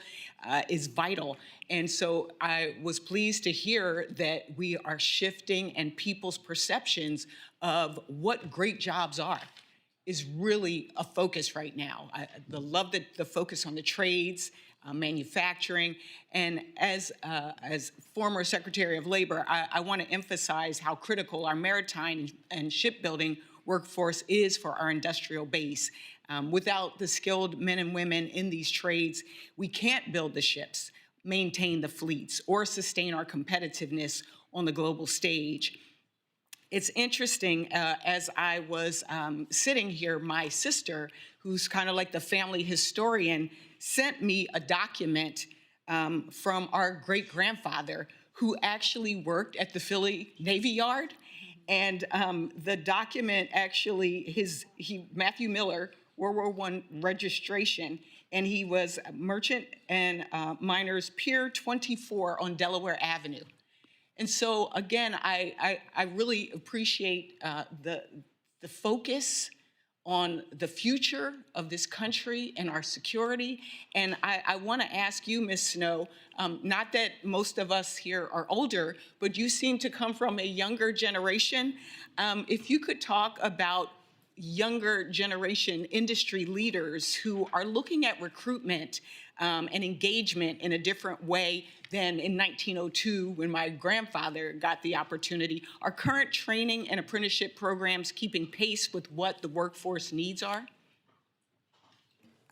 is vital. And so I was pleased to hear that we are shifting and people's perceptions of what great jobs are is really a focus right now. I love the focus on the trades, manufacturing, and as former Secretary of Labor, I want to emphasize how critical our maritime and shipbuilding workforce is for our industrial base. Without the skilled men and women in these trades, we can't build the ships, maintain the fleets, or sustain our competitiveness on the global stage. It's interesting, as I was sitting here, my sister, who's kind of like the family historian, sent me a document from our great-grandfather who actually worked at the Philly Navy Yard. And the document actually, Matthew Miller, World War I registration, and he was Merchant and Miners Pier 24 on Delaware Avenue. And so, again, I really appreciate the focus on the future of this country and our security. And I want to ask you, Ms. Snow, not that most of us here are older, but you seem to come from a younger generation. If you could talk about younger generation industry leaders who are looking at recruitment and engagement in a different way than in 1902 when my grandfather got the opportunity. Are current training and apprenticeship programs keeping pace with what the workforce needs are?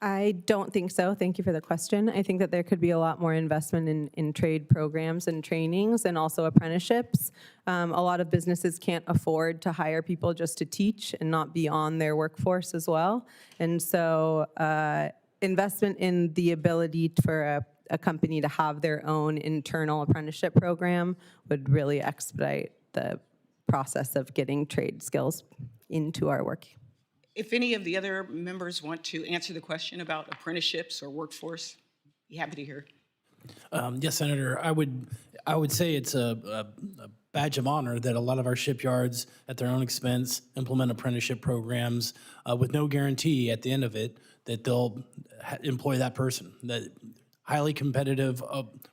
I don't think so. Thank you for the question. I think that there could be a lot more investment in trade programs and trainings and also apprenticeships. A lot of businesses can't afford to hire people just to teach and not be on their workforce as well. And so investment in the ability for a company to have their own internal apprenticeship program would really expedite the process of getting trade skills into our work.
If any of the other members want to answer the question about apprenticeships or workforce, be happy to hear.
Yes, Senator. I would say it's a badge of honor that a lot of our shipyards, at their own expense, implement apprenticeship programs with no guarantee at the end of it that they'll employ that person. That highly competitive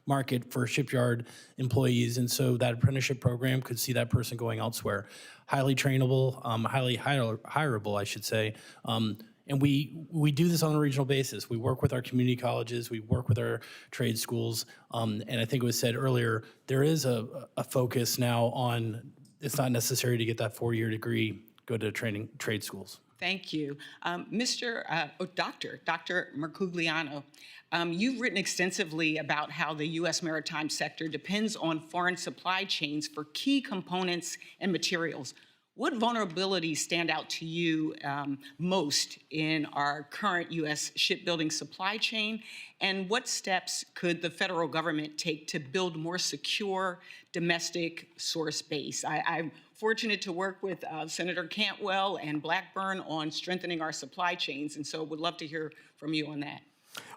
market for shipyard employees, and so that apprenticeship program could see that person going elsewhere. Highly trainable, highly hireable, I should say. And we do this on a regional basis. We work with our community colleges, we work with our trade schools, and I think it was said earlier, there is a focus now on, it's not necessary to get that 4-year degree, go to trade schools.
Thank you. Dr. Mercogliano, you've written extensively about how the U.S. maritime sector depends on foreign supply chains for key components and materials. What vulnerabilities stand out to you most in our current U.S. shipbuilding supply chain? And what steps could the federal government take to build more secure domestic source base? I'm fortunate to work with Senator Cantwell and Blackburn on strengthening our supply chains, and so would love to hear from you on that.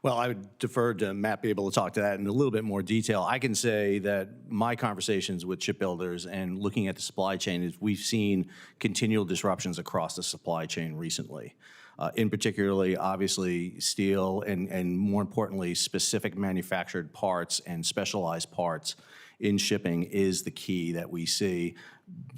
Well, I would defer to Matt be able to talk to that in a little bit more detail. I can say that my conversations with shipbuilders and looking at the supply chain is we've seen continual disruptions across the supply chain recently. In particularly, obviously, steel and more importantly, specific manufactured parts and specialized parts in shipping is the key that we see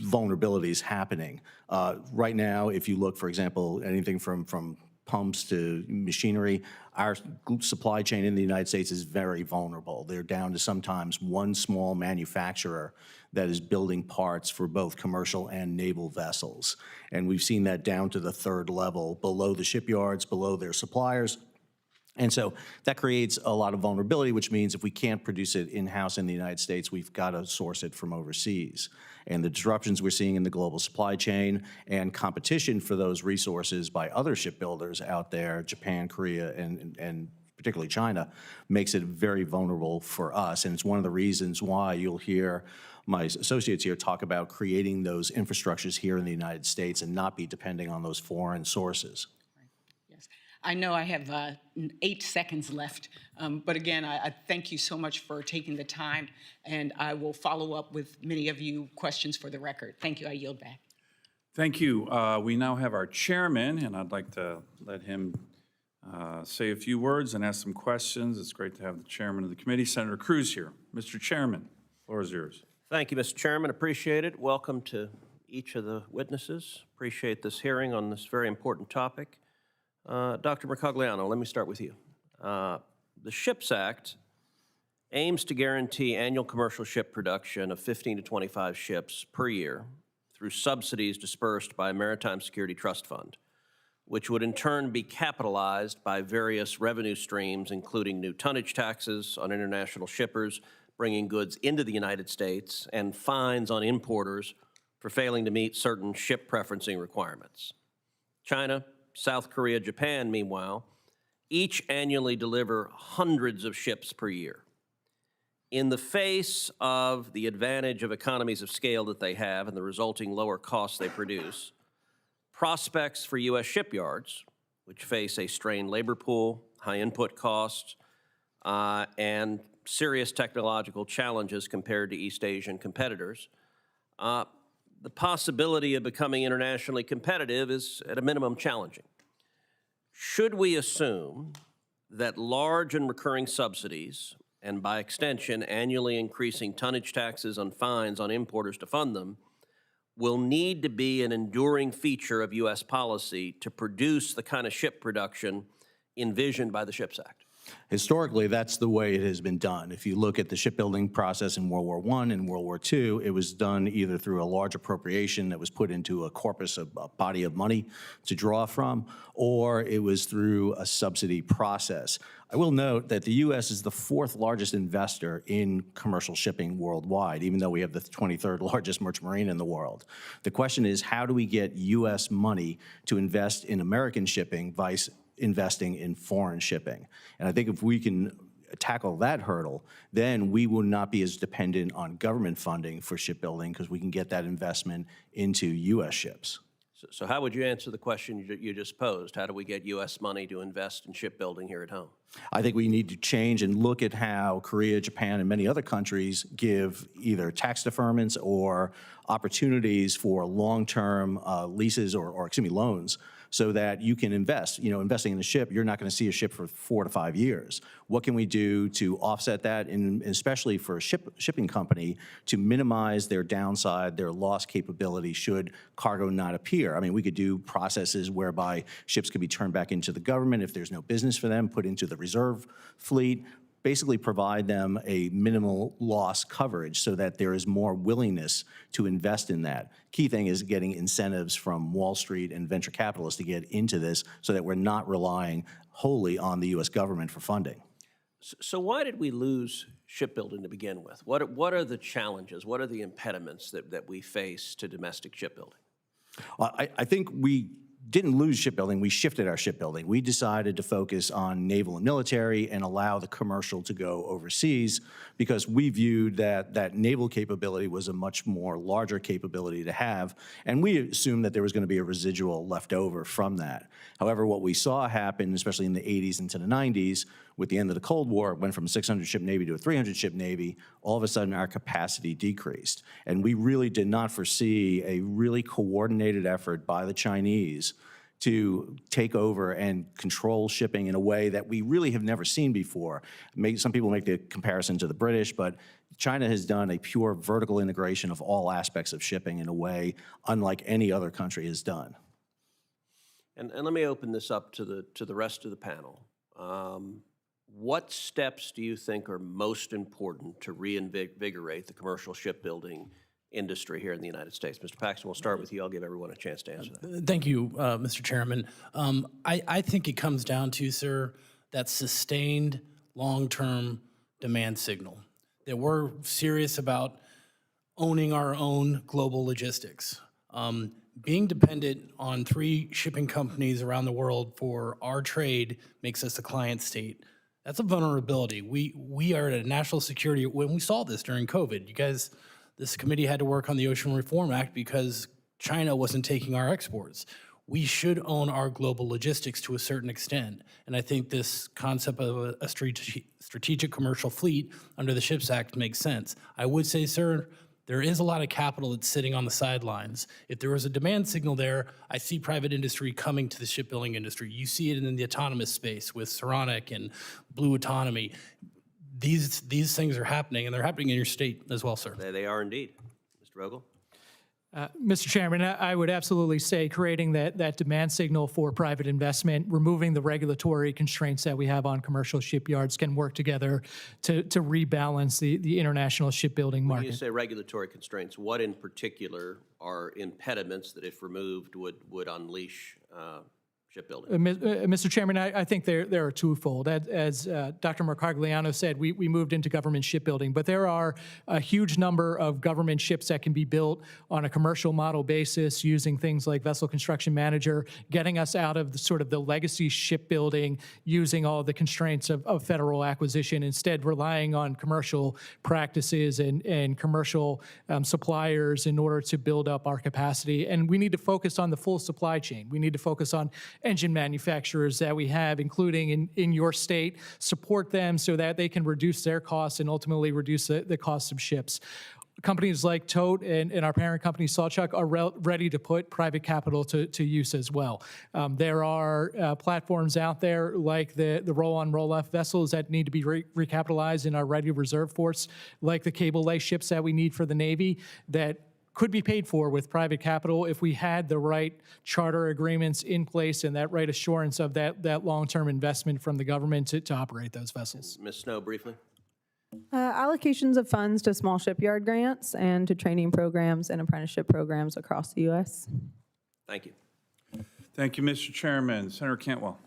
vulnerabilities happening. Right now, if you look, for example, anything from pumps to machinery, our supply chain in the United States is very vulnerable. They're down to sometimes one small manufacturer that is building parts for both commercial and naval vessels. And we've seen that down to the third level, below the shipyards, below their suppliers. And so that creates a lot of vulnerability, which means if we can't produce it in-house in the United States, we've got to source it from overseas. And the disruptions we're seeing in the global supply chain and competition for those resources by other shipbuilders out there, Japan, Korea, and particularly China, makes it very vulnerable for us. And it's one of the reasons why you'll hear my associates here talk about creating those infrastructures here in the United States and not be depending on those foreign sources.
I know I have 8 seconds left, but again, I thank you so much for taking the time, and I will follow up with many of you questions for the record. Thank you. I yield back.
Thank you. We now have our chairman, and I'd like to let him say a few words and ask some questions. It's great to have the chairman of the committee, Senator Cruz, here. Mr. Chairman, the floor is yours.
Thank you, Mr. Chairman. Appreciate it. Welcome to each of the witnesses. Appreciate this hearing on this very important topic. Dr. Mercogliano, let me start with you. The SHIPS Act aims to guarantee annual commercial ship production of 15 to 25 ships per year through subsidies dispersed by a Maritime Security Trust Fund, which would in turn be capitalized by various revenue streams, including new tonnage taxes on international shippers bringing goods into the United States and fines on importers for failing to meet certain ship preferencing requirements. China, South Korea, Japan, meanwhile, each annually deliver hundreds of ships per year. In the face of the advantage of economies of scale that they have and the resulting lower costs they produce, prospects for U.S. shipyards, which face a strained labor pool, high input costs, and serious technological challenges compared to East Asian competitors, the possibility of becoming internationally competitive is at a minimum challenging. Should we assume that large and recurring subsidies, and by extension, annually increasing tonnage taxes and fines on importers to fund them, will need to be an enduring feature of U.S. policy to produce the kind of ship production envisioned by the SHIPS Act?
Historically, that's the way it has been done. If you look at the shipbuilding process in World War I and World War II, it was done either through a large appropriation that was put into a corpus, a body of money to draw from, or it was through a subsidy process. I will note that the U.S. is the 4th largest investor in commercial shipping worldwide, even though we have the 23rd largest merchant marine in the world. The question is, how do we get U.S. money to invest in American shipping vice investing in foreign shipping? And I think if we can tackle that hurdle, then we will not be as dependent on government funding for shipbuilding, because we can get that investment into U.S. ships.
So how would you answer the question you just posed? How do we get U.S. money to invest in shipbuilding here at home?
I think we need to change and look at how Korea, Japan, and many other countries give either tax deferments or opportunities for long-term leases or loans, so that you can invest. You know, investing in a ship, you're not going to see a ship for 4 to 5 years. What can we do to offset that, and especially for a shipping company, to minimize their downside, their loss capability should cargo not appear? I mean, we could do processes whereby ships could be turned back into the government if there's no business for them, put into the reserve fleet, basically provide them a minimal loss coverage so that there is more willingness to invest in that. Key thing is getting incentives from Wall Street and venture capitalists to get into this so that we're not relying wholly on the U.S. government for funding.
So why did we lose shipbuilding to begin with? What are the challenges? What are the impediments that we face to domestic shipbuilding?
I think we didn't lose shipbuilding, we shifted our shipbuilding. We decided to focus on naval and military and allow the commercial to go overseas, because we viewed that naval capability was a much more larger capability to have, and we assumed that there was going to be a residual left over from that. However, what we saw happen, especially in the 80s into the 90s, with the end of the Cold War, it went from a 600-ship Navy to a 300-ship Navy. All of a sudden, our capacity decreased. And we really did not foresee a really coordinated effort by the Chinese to take over and control shipping in a way that we really have never seen before. Some people make the comparison to the British, but China has done a pure vertical integration of all aspects of shipping in a way unlike any other country has done.
And let me open this up to the rest of the panel. What steps do you think are most important to reinvigorate the commercial shipbuilding industry here in the United States? Mr. Paxton, we'll start with you. I'll give everyone a chance to answer that.
Thank you, Mr. Chairman. I think it comes down to, sir, that sustained long-term demand signal, that we're serious about owning our own global logistics. Being dependent on 3 shipping companies around the world for our trade makes us a client state. That's a vulnerability. We are at a national security, when we saw this during COVID, you guys, this committee had to work on the Ocean Reform Act because China wasn't taking our exports. We should own our global logistics to a certain extent. And I think this concept of a strategic commercial fleet under the SHIPS Act makes sense. I would say, sir, there is a lot of capital that's sitting on the sidelines. If there was a demand signal there, I see private industry coming to the shipbuilding industry. You see it in the autonomous space with Saronic and Blue Autonomy. These things are happening, and they're happening in your state as well, sir.
They are indeed. Mr. Vogel?
Mr. Chairman, I would absolutely say creating that demand signal for private investment, removing the regulatory constraints that we have on commercial shipyards can work together to rebalance the international shipbuilding market.
When you say regulatory constraints, what in particular are impediments that, if removed, would unleash shipbuilding?
Mr. Chairman, I think there are twofold. As Dr. Mercogliano said, we moved into government shipbuilding, but there are a huge number of government ships that can be built on a commercial model basis using things like Vessel Construction Manager, getting us out of the legacy shipbuilding, using all the constraints of federal acquisition, instead relying on commercial practices and commercial suppliers in order to build up our capacity. And we need to focus on the full supply chain. We need to focus on engine manufacturers that we have, including in your state, support them so that they can reduce their costs and ultimately reduce the cost of ships. companies like Tote and our parent company Sawchuck are ready to put private capital to use as well. There are platforms out there like the roll-on, roll-off vessels that need to be recapitalized in our ready reserve force, like the cable lay ships that we need for the Navy that could be paid for with private capital if we had the right charter agreements in place and that right assurance of that long-term investment from the government to operate those vessels.
Ms. Snow, briefly.
Allocations of funds to small shipyard grants and to training programs and apprenticeship programs across the U.S.
Thank you.
Thank you, Mr. Chairman. Senator Cantwell.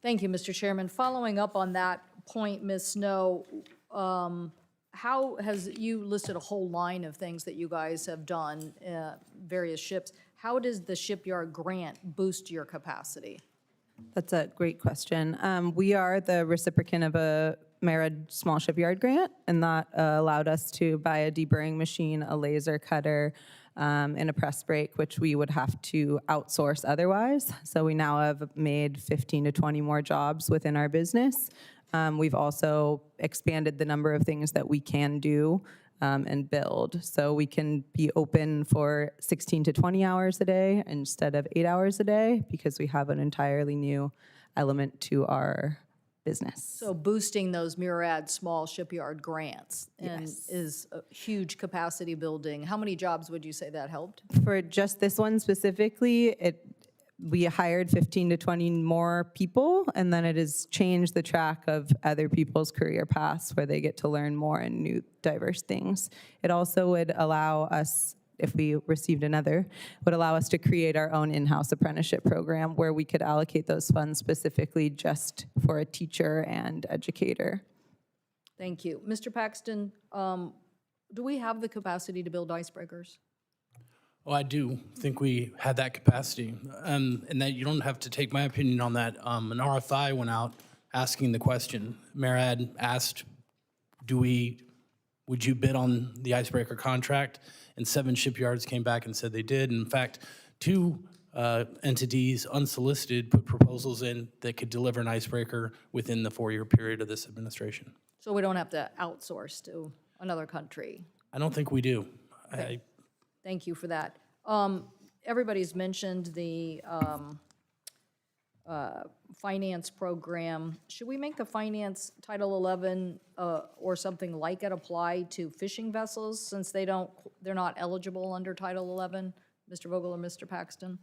Thank you, Mr. Chairman. Following up on that point, Ms. Snow, how has, you listed a whole line of things that you guys have done, various ships. How does the shipyard grant boost your capacity?
That's a great question. We are the recipient of a MERID small shipyard grant, and that allowed us to buy a deburring machine, a laser cutter, and a press brake, which we would have to outsource otherwise. So we now have made 15 to 20 more jobs within our business. We've also expanded the number of things that we can do and build. So we can be open for 16 to 20 hours a day instead of 8 hours a day because we have an entirely new element to our business.
So boosting those myriad small shipyard grants and is a huge capacity building. How many jobs would you say that helped?
For just this one specifically, we hired 15 to 20 more people, and then it has changed the track of other people's career paths where they get to learn more and new diverse things. It also would allow us, if we received another, would allow us to create our own in-house apprenticeship program where we could allocate those funds specifically just for a teacher and educator.
Thank you. Mr. Paxton, do we have the capacity to build icebreakers?
Well, I do think we had that capacity, and that you don't have to take my opinion on that. An RFI went out asking the question. MARAD asked, would you bid on the icebreaker contract? And 7 shipyards came back and said they did. In fact, 2 entities, unsolicited, put proposals in that could deliver an icebreaker within the 4-year period of this administration.
So we don't have to outsource to another country.
I don't think we do.
Okay. Thank you for that. Everybody's mentioned the finance program. Should we make the finance Title 11 or something like it apply to fishing vessels since they're not eligible under Title 11? Mr. Vogel or Mr. Paxton?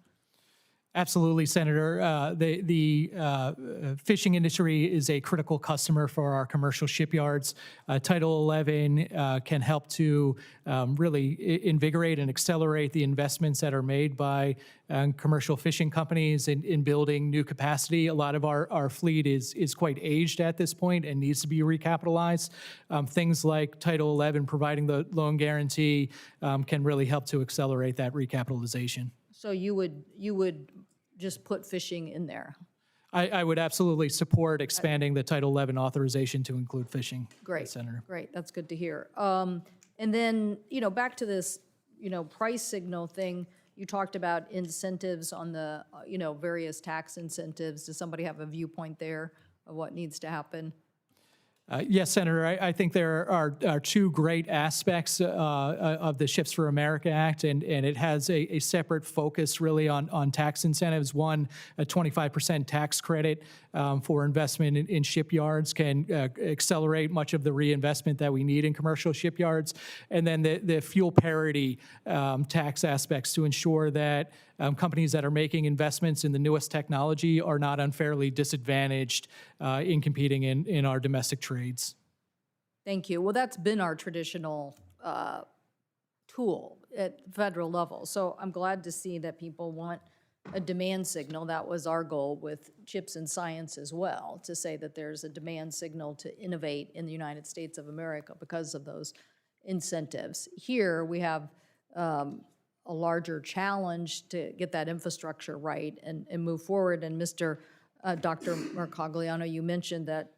Absolutely, Senator. The fishing industry is a critical customer for our commercial shipyards. Title 11 can help to really invigorate and accelerate the investments that are made by commercial fishing companies in building new capacity. A lot of our fleet is quite aged at this point and needs to be recapitalized. Things like Title 11 providing the loan guarantee can really help to accelerate that recapitalization.
So you would just put fishing in there?
I would absolutely support expanding the Title 11 authorization to include fishing.
Great,
Senator.
Great, that's good to hear. And then, back to this, price signal thing, you talked about incentives on the, various tax incentives. Does somebody have a viewpoint there of what needs to happen?
Yes, Senator. I think there are 2 great aspects of the Ships for America Act, and it has a separate focus really on tax incentives. One, a 25% tax credit for investment in shipyards can accelerate much of the reinvestment that we need in commercial shipyards. And then the fuel parity tax aspects to ensure that companies that are making investments in the newest technology are not unfairly disadvantaged in competing in our domestic trades.
Thank you. Well, that's been our traditional tool at federal level. So I'm glad to see that people want a demand signal. That was our goal with Chips and Science as well, to say that there's a demand signal to innovate in the United States of America because of those incentives. Here we have a larger challenge to get that infrastructure right and move forward. And Dr. Mercogliano, you mentioned that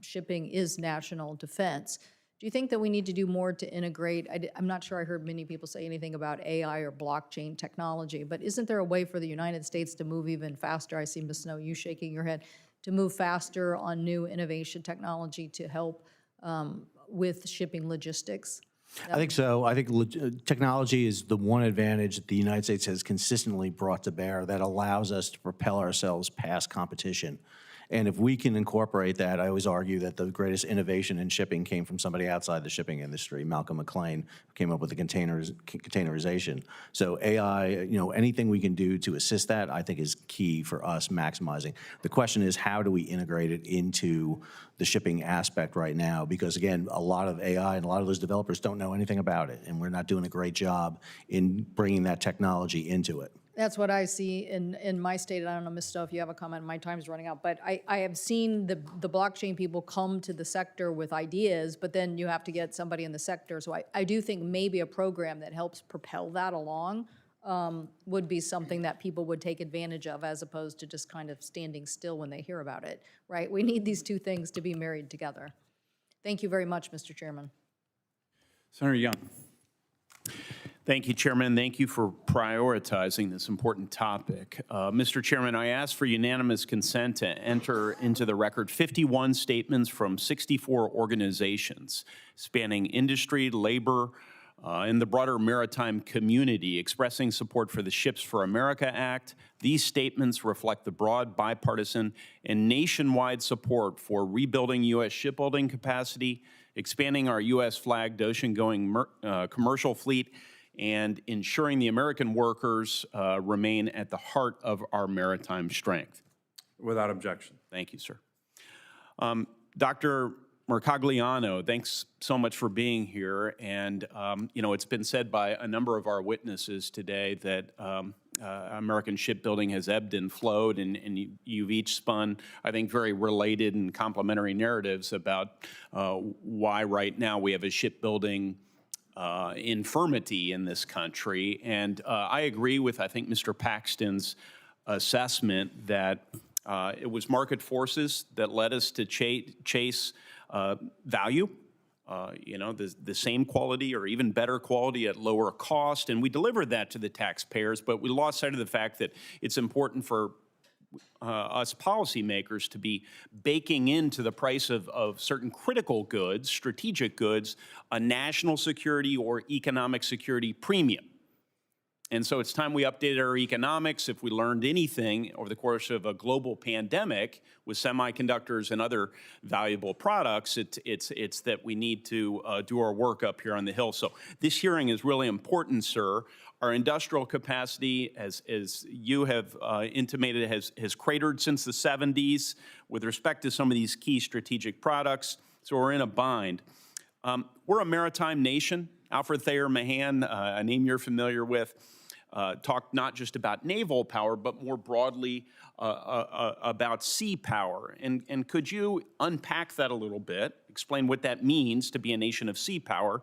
shipping is national defense. Do you think that we need to do more to integrate? I'm not sure I heard many people say anything about AI or blockchain technology, but isn't there a way for the United States to move even faster? I see, Ms. Snow, you shaking your head, to move faster on new innovation technology to help with shipping logistics?
I think so. I think technology is the one advantage that the United States has consistently brought to bear that allows us to propel ourselves past competition. And if we can incorporate that, I always argue that the greatest innovation in shipping came from somebody outside the shipping industry, Malcolm McLean, who came up with the containerization. So AI, anything we can do to assist that, I think is key for us maximizing. The question is, how do we integrate it into the shipping aspect right now? Because again, a lot of AI and a lot of those developers don't know anything about it, and we're not doing a great job in bringing that technology into it.
That's what I see in my state. I don't know, Ms. Stowe, if you have a comment, my time's running out. But I have seen the blockchain people come to the sector with ideas, but then you have to get somebody in the sector. So I do think maybe a program that helps propel that along would be something that people would take advantage of, as opposed to just kind of standing still when they hear about it, right? We need these two things to be married together. Thank you very much, Mr. Chairman.
Senator Young.
Thank you, Chairman. Thank you for prioritizing this important topic. Mr. Chairman, I ask for unanimous consent to enter into the record 51 statements from 64 organizations spanning industry, labor, and the broader maritime community expressing support for the Ships for America Act. These statements reflect the broad, bipartisan, and nationwide support for rebuilding U.S. shipbuilding capacity, expanding our U.S.-flagged ocean-going commercial fleet, and ensuring the American workers remain at the heart of our maritime strength.
Without objection.
Thank you, sir. Dr. Mercogliano, thanks so much for being here. And, it's been said by a number of our witnesses today that American shipbuilding has ebbed and flowed, and you've each spun, I think, very related and complementary narratives about why right now we have a shipbuilding infirmity in this country. And I agree with, I think, Mr. Paxton's assessment that it was market forces that led us to chase value, the same quality or even better quality at lower cost. And we delivered that to the taxpayers, but we lost sight of the fact that it's important for us policymakers to be baking into the price of certain critical goods, strategic goods, a national security or economic security premium. And so it's time we updated our economics. If we learned anything over the course of a global pandemic with semiconductors and other valuable products, it's that we need to do our work up here on the Hill. So this hearing is really important, sir. Our industrial capacity, as you have intimated, has cratered since the 70s with respect to some of these key strategic products. So we're in a bind. We're a maritime nation. Alfred Thayer Mahan, a name you're familiar with, talked not just about naval power, but more broadly about sea power. And could you unpack that a little bit, explain what that means to be a nation of sea power,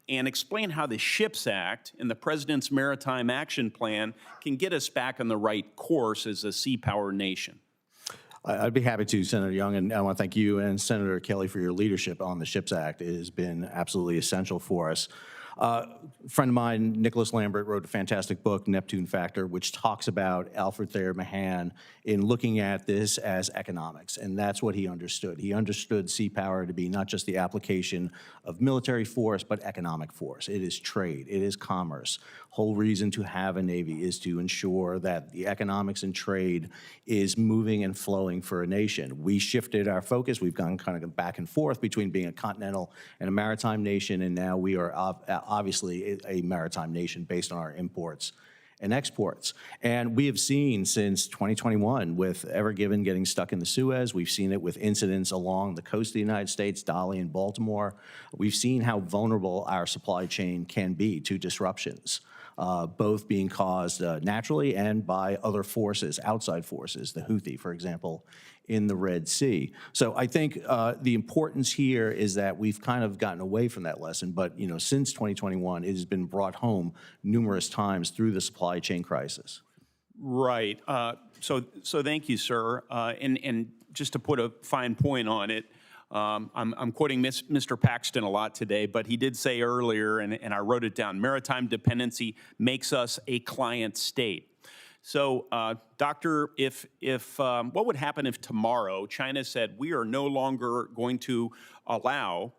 and explain how the SHIPS Act and the President's Maritime Action Plan can get us back on the right course as a sea power nation?
I'd be happy to, Senator Young, and I want to thank you and Senator Kelly for your leadership on the SHIPS Act. It has been absolutely essential for us. A friend of mine, Nicholas Lambert, wrote a fantastic book, Neptune Factor, which talks about Alfred Thayer Mahan in looking at this as economics, and that's what he understood. He understood sea power to be not just the application of military force, but economic force. It is trade, it is commerce. Whole reason to have a Navy is to ensure that the economics and trade is moving and flowing for a nation. We shifted our focus. We've gone kind of back and forth between being a continental and a maritime nation, and now we are obviously a maritime nation based on our imports and exports. And we have seen since 2021 with Ever Given getting stuck in the Suez, we've seen it with incidents along the coast of the United States, Dolly and Baltimore. We've seen how vulnerable our supply chain can be to disruptions, both being caused naturally and by other forces, outside forces, the Houthi, for example, in the Red Sea. So I think the importance here is that we've kind of gotten away from that lesson, but since 2021, it has been brought home numerous times through the supply chain crisis.
Right. So thank you, sir. And just to put a fine point on it, I'm quoting Mr. Paxton a lot today, but he did say earlier, and I wrote it down, maritime dependency makes us a client state. So, Doctor, what would happen if tomorrow China said we are no longer going to allow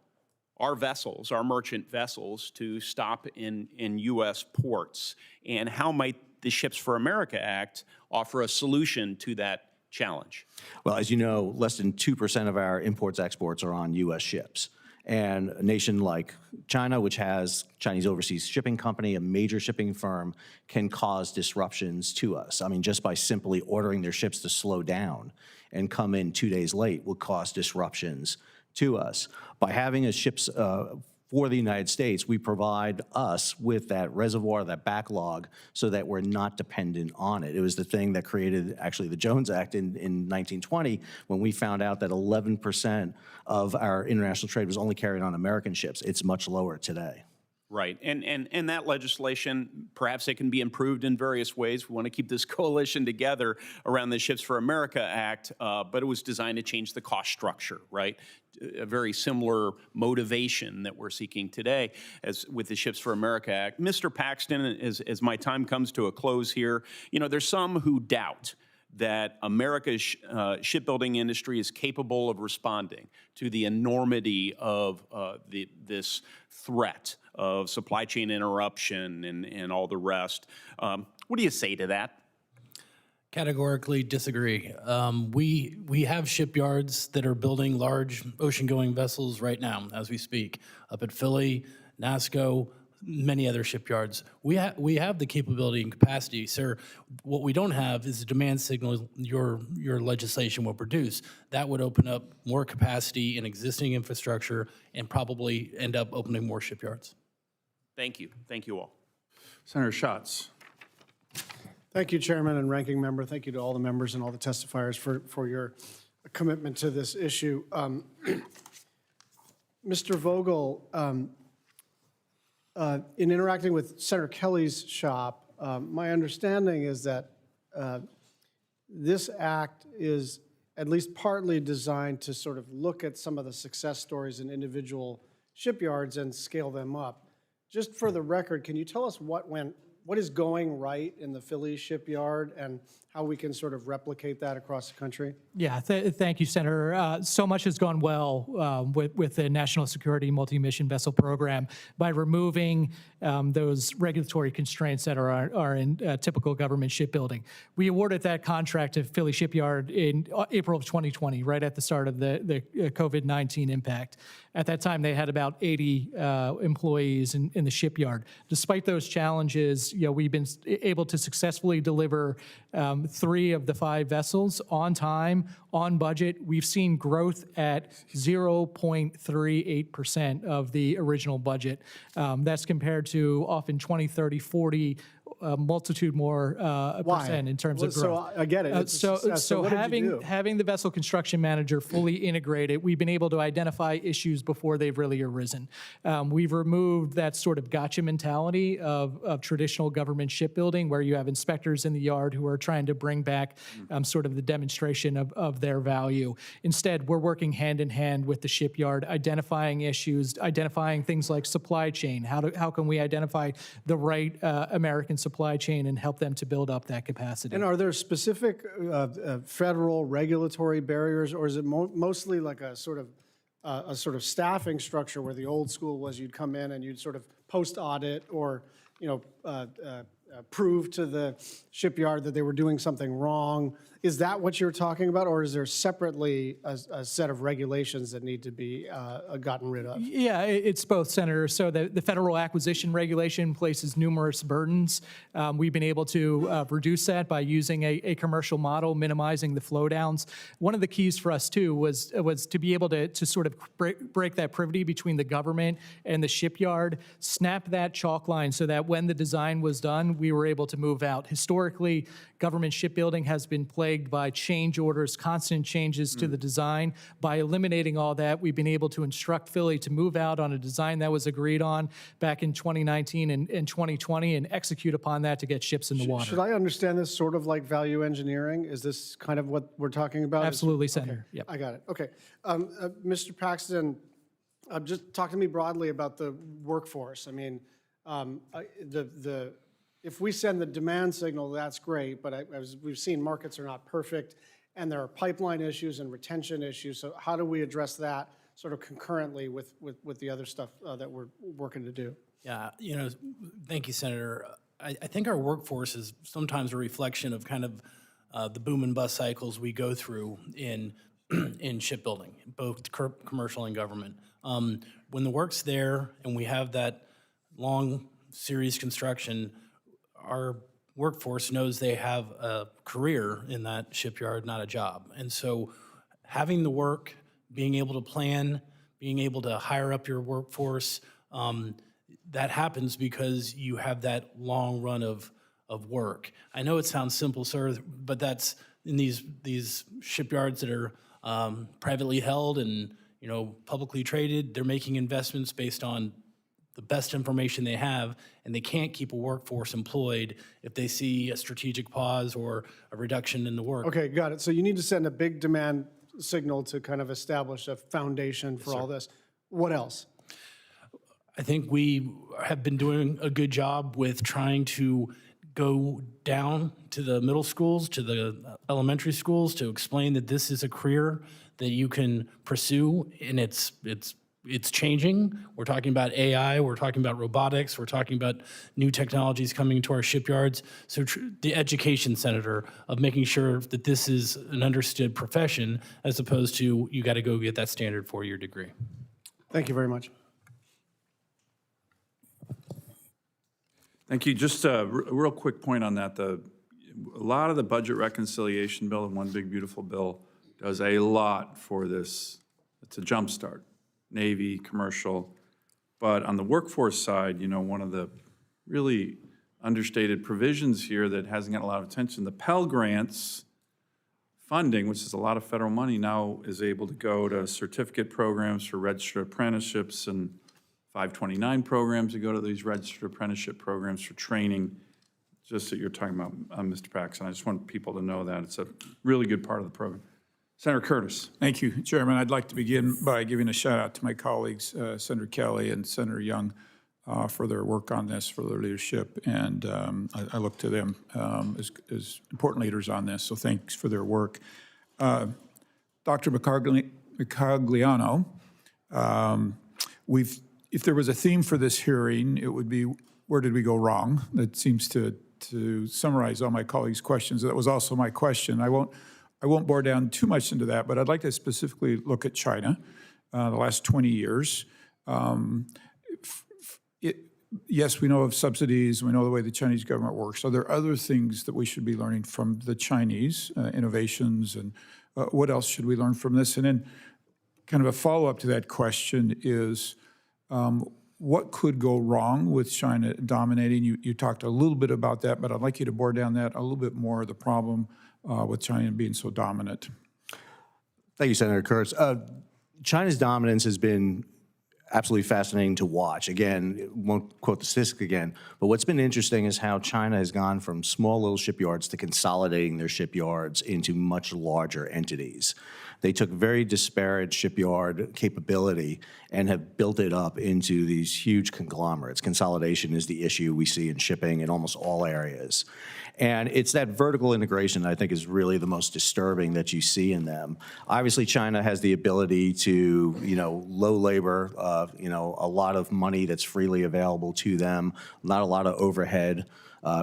our vessels, our merchant vessels, to stop in U.S. ports? And how might the Ships for America Act offer a solution to that challenge?
Well, as you know, less than 2% of our imports exports are on U.S. ships. And a nation like China, which has Chinese Overseas Shipping Company, a major shipping firm, can cause disruptions to us. I mean, just by simply ordering their ships to slow down and come in 2 days late will cause disruptions to us. By having a ships for the United States, we provide us with that reservoir, that backlog, so that we're not dependent on it. It was the thing that created actually the Jones Act in 1920, when we found out that 11% of our international trade was only carried on American ships. It's much lower today.
Right, and that legislation, perhaps it can be improved in various ways. We want to keep this coalition together around the Ships for America Act, but it was designed to change the cost structure, right? A very similar motivation that we're seeking today as with the Ships for America Act. Mr. Paxton, as my time comes to a close here, you know, there's some who doubt that America's shipbuilding industry is capable of responding to the enormity of this threat of supply chain interruption and all the rest. What do you say to that?
Categorically disagree. We have shipyards that are building large ocean-going vessels right now as we speak, up at Philly, NASCO, many other shipyards. We have the capability and capacity, sir. What we don't have is the demand signal your legislation will produce. That would open up more capacity in existing infrastructure and probably end up opening more shipyards.
Thank you. Thank you all.
Senator Schatz.
Thank you, Chairman and Ranking Member. Thank you to all the members and all the testifiers for your commitment to this issue. Mr. Vogel, in interacting with Senator Kelly's shop, my understanding is that this act is at least partly designed to sort of look at some of the success stories in individual shipyards and scale them up. Just for the record, can you tell us what is going right in the Philly shipyard and how we can sort of replicate that across the country?
Yeah, thank you, Senator. So much has gone well with the National Security Multi-Mission Vessel Program by removing those regulatory constraints that are in typical government shipbuilding. We awarded that contract to Philly Shipyard in April of 2020, right at the start of the COVID-19 impact. At that time, they had about 80 employees in the shipyard. Despite those challenges, you know, we've been able to successfully deliver 3 of the 5 vessels on time, on budget. We've seen growth at 0.38% of the original budget. That's compared to often 20, 30, 40, multitude more percent in terms of growth.
So I get it.
So
what did you do?
having the vessel construction manager fully integrated, we've been able to identify issues before they've really arisen. We've removed that sort of gotcha mentality of traditional government shipbuilding, where you have inspectors in the yard who are trying to bring back sort of the demonstration of their value. Instead, we're working hand in hand with the shipyard, identifying issues, identifying things like supply chain. How can we identify the right American supply chain and help them to build up that capacity?
And are there specific federal regulatory barriers, or is it mostly like a sort of staffing structure where the old school was you'd come in and you'd sort of post audit or, you know, prove to the shipyard that they were doing something wrong? Is that what you're talking about, or is there separately a set of regulations that need to be gotten rid of?
Yeah, it's both, Senator. So the federal acquisition regulation places numerous burdens. We've been able to reduce that by using a commercial model, minimizing the flow downs. One of the keys for us, too, was to be able to sort of break that privity between the government and the shipyard, snap that chalk line so that when the design was done, we were able to move out. Historically, government shipbuilding has been plagued by change orders, constant changes to the design. By eliminating all that, we've been able to instruct Philly to move out on a design that was agreed on back in 2019 and 2020 and execute upon that to get ships in the water.
Should I understand this sort of like value engineering? Is this kind of what we're talking about?
Absolutely, Senator.
Okay.
Yep.
I got it. Okay. Mr. Paxton, just talk to me broadly about the workforce. I mean, if we send the demand signal, that's great, but as we've seen, markets are not perfect, and there are pipeline issues and retention issues, so how do we address that sort of concurrently with the other stuff that we're working to do.
Yeah, thank you, Senator. I think our workforce is sometimes a reflection of kind of the boom and bust cycles we go through in in shipbuilding, both commercial and government. When the work's there and we have that long, serious construction, our workforce knows they have a career in that shipyard, not a job. And so having the work, being able to plan, being able to hire up your workforce, that happens because you have that long run of work. I know it sounds simple, sir, but that's in these shipyards that are privately held and publicly traded. They're making investments based on the best information they have, and they can't keep a workforce employed if they see a strategic pause or a reduction in the work.
Okay, got it. So you need to send a big demand signal to kind of establish a foundation for all this. What else?
I think we have been doing a good job with trying to go down to the middle schools, to the elementary schools, to explain that this is a career that you can pursue, and it's changing. We're talking about AI, we're talking about robotics, we're talking about new technologies coming to our shipyards. So the education, Senator, of making sure that this is an understood profession as opposed to you got to go get that standard 4-year degree.
Thank you very much.
Thank you. Just a real quick point on that. A lot of the budget reconciliation bill and One Big Beautiful Bill does a lot for this. It's a jumpstart. Navy, commercial. But on the workforce side, one of the really understated provisions here that hasn't gotten a lot of attention, the Pell Grants funding, which is a lot of federal money, now is able to go to certificate programs for registered apprenticeships and 529 programs to go to these registered apprenticeship programs for training, just that you're talking about, Mr. Paxson. I just want people to know that. It's a really good part of the program. Senator Curtis.
Thank you, Chairman. I'd like to begin by giving a shout out to my colleagues, Senator Kelly and Senator Young, for their work on this, for their leadership, and I look to them as important leaders on this, so thanks for their work. Dr. Mercogliano, if there was a theme for this hearing, it would be, where did we go wrong? That seems to summarize all my colleagues' questions. That was also my question. I won't bore down too much into that, but I'd like to specifically look at China, the last 20 years. Yes, we know of subsidies, we know the way the Chinese government works. Are there other things that we should be learning from the Chinese, innovations, and what else should we learn from this? And then kind of a follow-up to that question is, what could go wrong with China dominating? You talked a little bit about that, but I'd like you to bore down that a little bit more, the problem with China being so dominant.
Thank you, Senator Kurtz. China's dominance has been absolutely fascinating to watch. Again, won't quote the statistic again, but what's been interesting is how China has gone from small little shipyards to consolidating their shipyards into much larger entities. They took very disparate shipyard capability and have built it up into these huge conglomerates. Consolidation is the issue we see in shipping in almost all areas. And it's that vertical integration that I think is really the most disturbing that you see in them. Obviously, China has the ability to, low labor, a lot of money that's freely available to them, not a lot of overhead.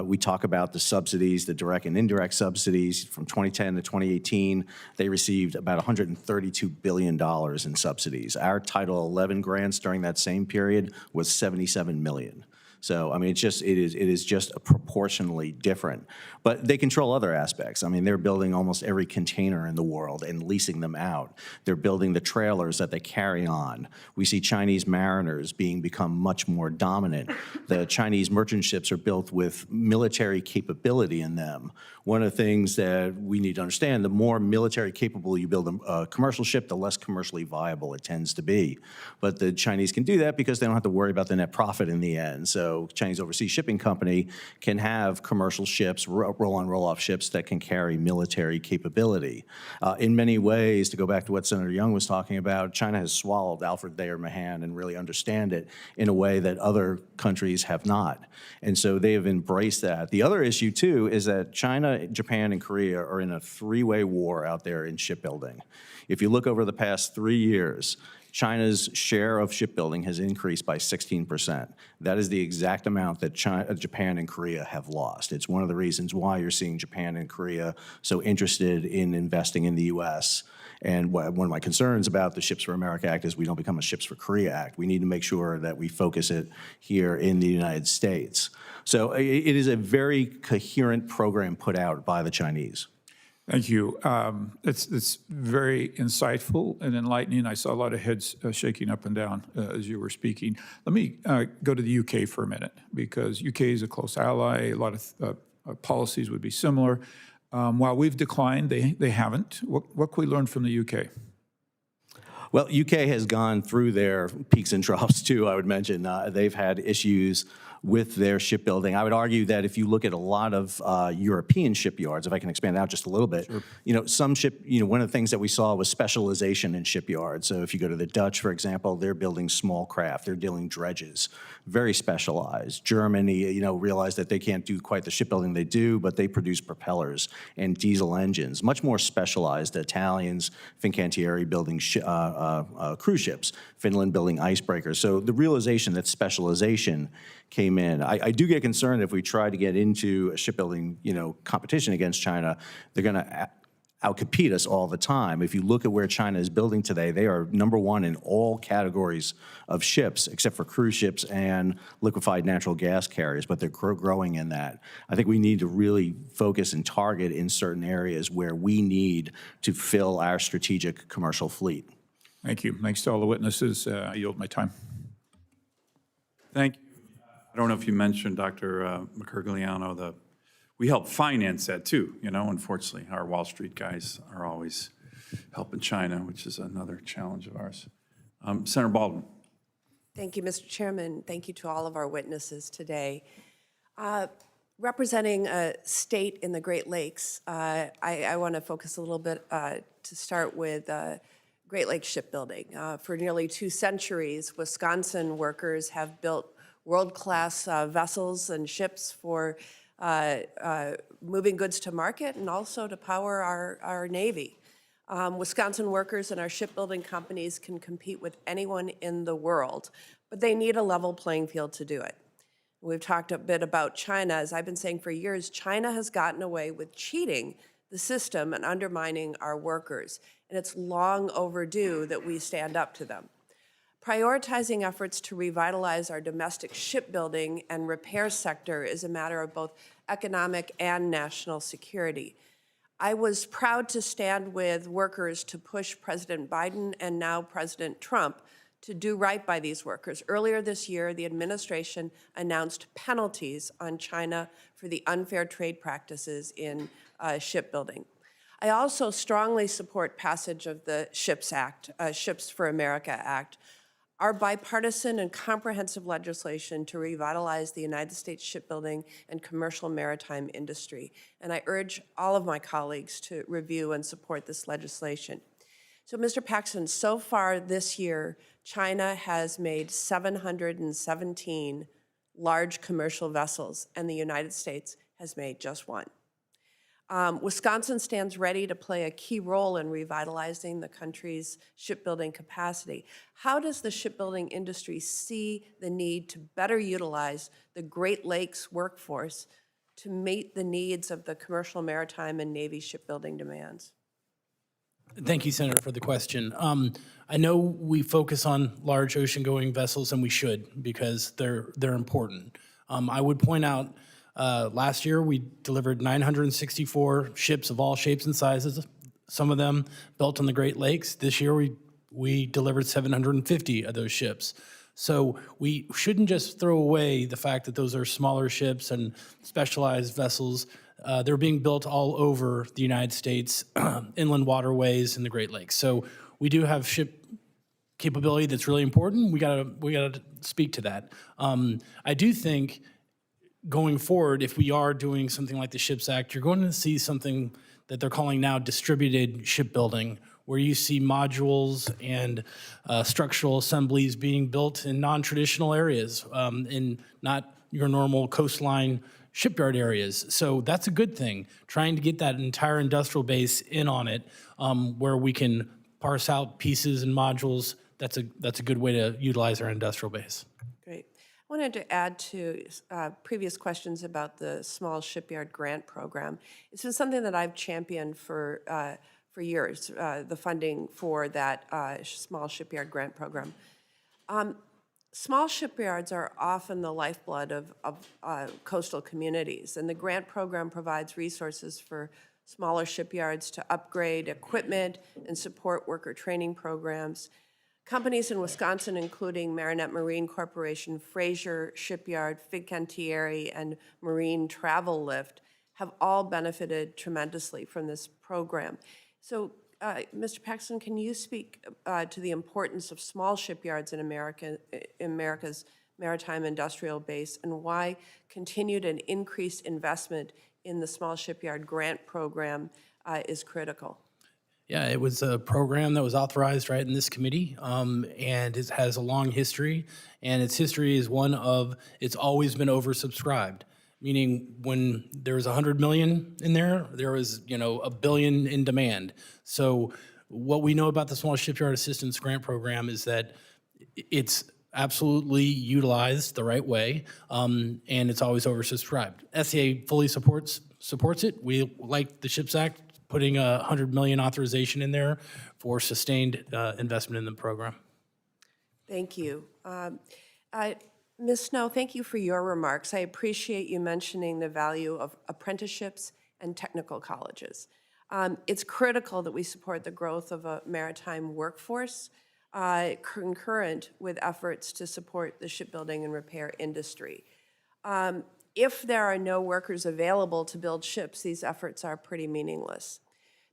We talk about the subsidies, the direct and indirect subsidies. From 2010 to 2018, they received about $132 billion in subsidies. Our Title 11 grants during that same period was $77 million. So, I mean, it is just proportionally different. But they control other aspects. I mean, they're building almost every container in the world and leasing them out. They're building the trailers that they carry on. We see Chinese mariners become much more dominant. The Chinese merchant ships are built with military capability in them. One of the things that we need to understand, the more military capable you build a commercial ship, the less commercially viable it tends to be. But the Chinese can do that because they don't have to worry about the net profit in the end. So Chinese Overseas Shipping Company can have commercial ships, roll-on, roll-off ships that can carry military capability. In many ways, to go back to what Senator Young was talking about, China has swallowed Alfred Thayer Mahan and really understand it in a way that other countries have not. And so they have embraced that. The other issue, too, is that China, Japan, and Korea are in a three-way war out there in shipbuilding. If you look over the past 3 years, China's share of shipbuilding has increased by 16%. That is the exact amount that Japan and Korea have lost. It's one of the reasons why you're seeing Japan and Korea so interested in investing in the U.S. And one of my concerns about the Ships for America Act is we don't become a Ships for Korea Act. We need to make sure that we focus it here in the United States. So it is a very coherent program put out by the Chinese.
Thank you. It's very insightful and enlightening. I saw a lot of heads shaking up and down as you were speaking. Let me go to the UK for a minute, because UK is a close ally. A lot of policies would be similar. While we've declined, they haven't. What can we learn from the UK?
Well, UK has gone through their peaks and troughs too, I would mention. They've had issues with their shipbuilding. I would argue that if you look at a lot of European shipyards, if I can expand out just a little bit, one of the things that we saw was specialization in shipyards. So if you go to the Dutch, for example, they're building small craft, they're dealing dredges, very specialized. Germany, realized that they can't do quite the shipbuilding they do, but they produce propellers and diesel engines, much more specialized. The Italians, Fincantieri building cruise ships, Finland building icebreakers. So the realization that specialization came in. I do get concerned if we try to get into a shipbuilding, competition against China, they're going to outcompete us all the time. If you look at where China is building today, they are #1 in all categories of ships, except for cruise ships and liquefied natural gas carriers, but they're growing in that. I think we need to really focus and target in certain areas where we need to fill our strategic commercial fleet.
Thank you. Thanks to all the witnesses. I yield my time.
Thank you. I don't know if you mentioned, Dr. Mercogliano, we help finance that too. Unfortunately, our Wall Street guys are always helping China, which is another challenge of ours. Senator Baldwin.
Thank you, Mr. Chairman. Thank you to all of our witnesses today. Representing a state in the Great Lakes, I want to focus a little bit to start with Great Lakes shipbuilding. For nearly 2 centuries, Wisconsin workers have built world-class vessels and ships for moving goods to market and also to power our Navy. Wisconsin workers and our shipbuilding companies can compete with anyone in the world, but they need a level playing field to do it. We've talked a bit about China. As I've been saying for years, China has gotten away with cheating the system and undermining our workers, and it's long overdue that we stand up to them. Prioritizing efforts to revitalize our domestic shipbuilding and repair sector is a matter of both economic and national security. I was proud to stand with workers to push President Biden and now President Trump to do right by these workers. Earlier this year, the administration announced penalties on China for the unfair trade practices in shipbuilding. I also strongly support passage of the Ships for America Act, our bipartisan and comprehensive legislation to revitalize the United States shipbuilding and commercial maritime industry. And I urge all of my colleagues to review and support this legislation. So, Mr. Paxton, so far this year, China has made 717 large commercial vessels, and the United States has made just 1. Wisconsin stands ready to play a key role in revitalizing the country's shipbuilding capacity. How does the shipbuilding industry see the need to better utilize the Great Lakes workforce to meet the needs of the commercial, maritime, and Navy shipbuilding demands?
Thank you, Senator, for the question. I know we focus on large ocean-going vessels, and we should, because they're important. I would point out last year we delivered 964 ships of all shapes and sizes, some of them built on the Great Lakes. This year we delivered 750 of those ships. So we shouldn't just throw away the fact that those are smaller ships and specialized vessels. They're being built all over the United States, inland waterways and the Great Lakes. So we do have ship capability that's really important. We gotta speak to that. I do think going forward, if we are doing something like the Ships Act, you're going to see something that they're calling now distributed shipbuilding, where you see modules and structural assemblies being built in non-traditional areas, in not your normal coastline shipyard areas. So that's a good thing, trying to get that entire industrial base in on it, where we can parse out pieces and modules that's a good way to utilize our industrial base.
Great. I wanted to add to previous questions about the Small Shipyard Grant Program. It's been something that I've championed for years, the funding for that Small Shipyard Grant Program. Small shipyards are often the lifeblood of coastal communities, and the grant program provides resources for smaller shipyards to upgrade equipment and support worker training programs. Companies in Wisconsin, including Marinette Marine Corporation, Fraser Shipyard, Fincantieri, and Marine Travel Lift, have all benefited tremendously from this program. So, Mr. Paxton, can you speak to the importance of small shipyards in America's maritime industrial base, and why continued and increased investment in the Small Shipyard Grant Program is critical?
Yeah, it was a program that was authorized right in this committee, and it has a long history. And its history is one of it's always been oversubscribed. Meaning, when there was 100 million in there was $1 billion in demand. So, what we know about the Small Shipyard Assistance Grant Program is that it's absolutely utilized the right way, and it's always oversubscribed. SCA fully supports it. We, like the SHIPS Act, putting a $100 million authorization in there for sustained investment in the program.
Thank you. Ms. Snow, thank you for your remarks. I appreciate you mentioning the value of apprenticeships and technical colleges. It's critical that we support the growth of a maritime workforce concurrent with efforts to support the shipbuilding and repair industry. If there are no workers available to build ships, these efforts are pretty meaningless.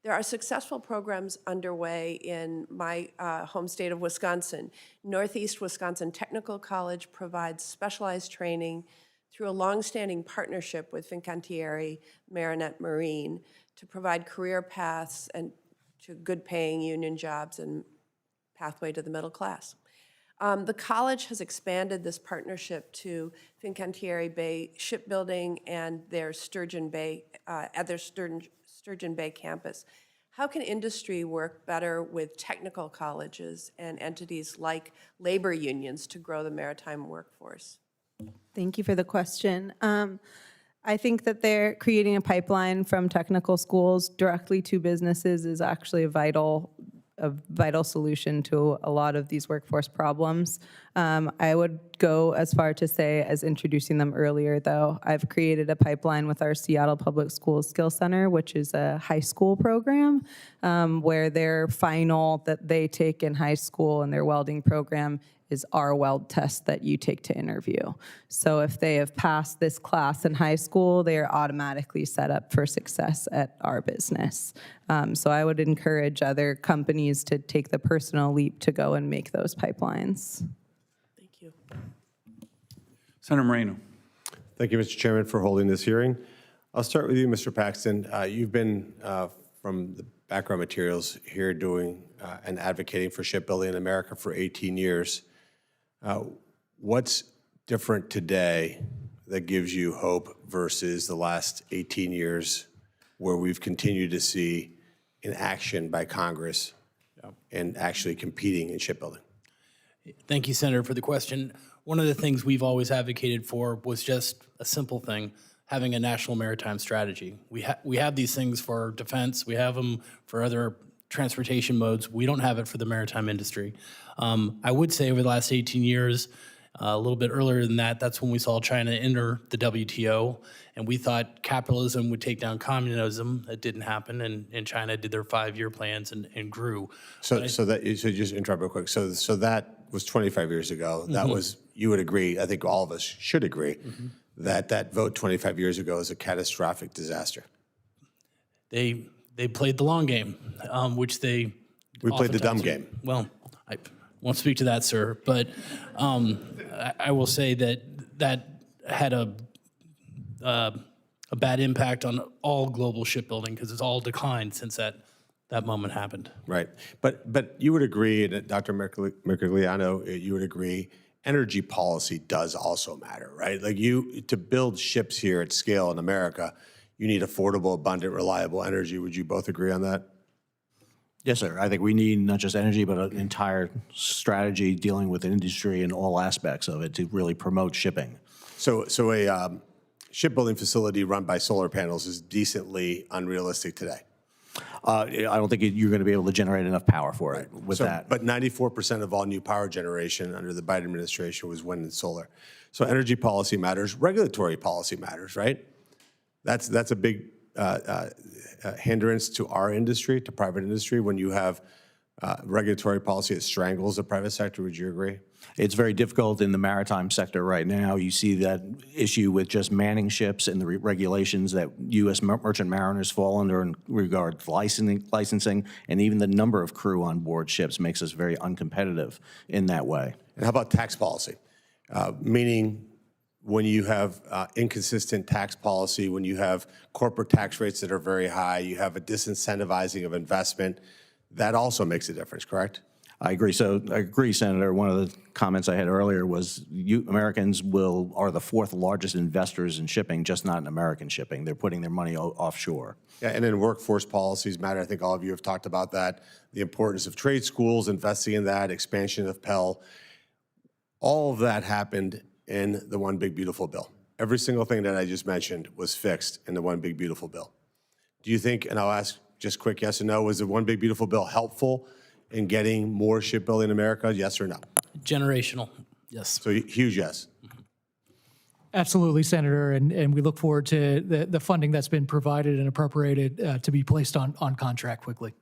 There are successful programs underway in my home state of Wisconsin. Northeast Wisconsin Technical College provides specialized training through a longstanding partnership with Fincantieri Marinette Marine to provide career paths and to good-paying union jobs and pathway to the middle class. The college has expanded this partnership to Fincantieri Bay Shipbuilding and their Sturgeon Bay Sturgeon Bay campus. How can industry work better with technical colleges and entities like labor unions to grow the maritime workforce?
Thank you for the question. I think that they're creating a pipeline from technical schools directly to businesses is actually a vital solution to a lot of these workforce problems. I would go as far to say as introducing them earlier, though. I've created a pipeline with our Seattle Public Schools Skill Center, which is a high school program where their final that they take in high school and their welding program is our weld test that you take to interview. So if they have passed this class in high school, they are automatically set up for success at our business. So I would encourage other companies to take the personal leap to go and make those pipelines.
Thank you.
Senator Moreno.
Thank you, Mr. Chairman, for holding this hearing. I'll start with you, Mr. Paxton. You've been, from the background materials here, doing and advocating for shipbuilding in America for 18 years. What's different today that gives you hope versus the last 18 years where we've continued to see inaction by Congress and actually competing in shipbuilding?
Thank you, Senator, for the question. One of the things we've always advocated for was just a simple thing, having a national maritime strategy. We have these things for defense. We have them for other transportation modes. We don't have it for the maritime industry. I would say over the last 18 years, a little bit earlier than that, that's when we saw China enter the WTO, and we thought capitalism would take down communism. That didn't happen, and China did their 5-year plans and grew.
So just interrupt real quick. So that was 25 years ago. That was, you would agree, I think all of us should agree, that vote 25 years ago is a catastrophic disaster.
They played the long game, which they
We played the dumb game.
Well, I won't speak to that, sir, but I will say that had a bad impact on all global shipbuilding because it's all declined since that moment happened.
Right. But you would agree, and Dr. Mercogliano, you would agree, energy policy does also matter, right? Like to build ships here at scale in America, you need affordable, abundant, reliable energy. Would you both agree on that?
Yes, sir. I think we need not just energy, but an entire strategy dealing with industry and all aspects of it to really promote shipping.
So a shipbuilding facility run by solar panels is decently unrealistic today.
I don't think you're going to be able to generate enough power for it with that.
But 94% of all new power generation under the Biden administration was wind and solar. So energy policy matters, regulatory policy matters, right? That's a big hindrance to our industry, to private industry, when you have regulatory policy that strangles the private sector. Would you agree?
It's very difficult in the maritime sector right now. You see that issue with just manning ships and the regulations that U.S. merchant mariners fall under in regard to licensing, and even the number of crew on board ships makes us very uncompetitive in that way.
And how about tax policy? Meaning when you have inconsistent tax policy, when you have corporate tax rates that are very high, you have a disincentivizing of investment, that also makes a difference, correct?
I agree. So I agree, Senator. One of the comments I had earlier was Americans are the fourth largest investors in shipping, just not in American shipping. They're putting their money offshore.
Yeah, and then workforce policies matter. I think all of you have talked about that. The importance of trade schools, investing in that, expansion of Pell. All of that happened in the One Big Beautiful Bill. Every single thing that I just mentioned was fixed in the One Big Beautiful Bill. Do you think, and I'll ask just quick yes or no, was the One Big Beautiful Bill helpful in getting more shipbuilding in America, yes or no?
Generational, yes.
So huge yes.
Absolutely, Senator, and we look forward to the funding that's been provided and appropriated to be placed on contract quickly.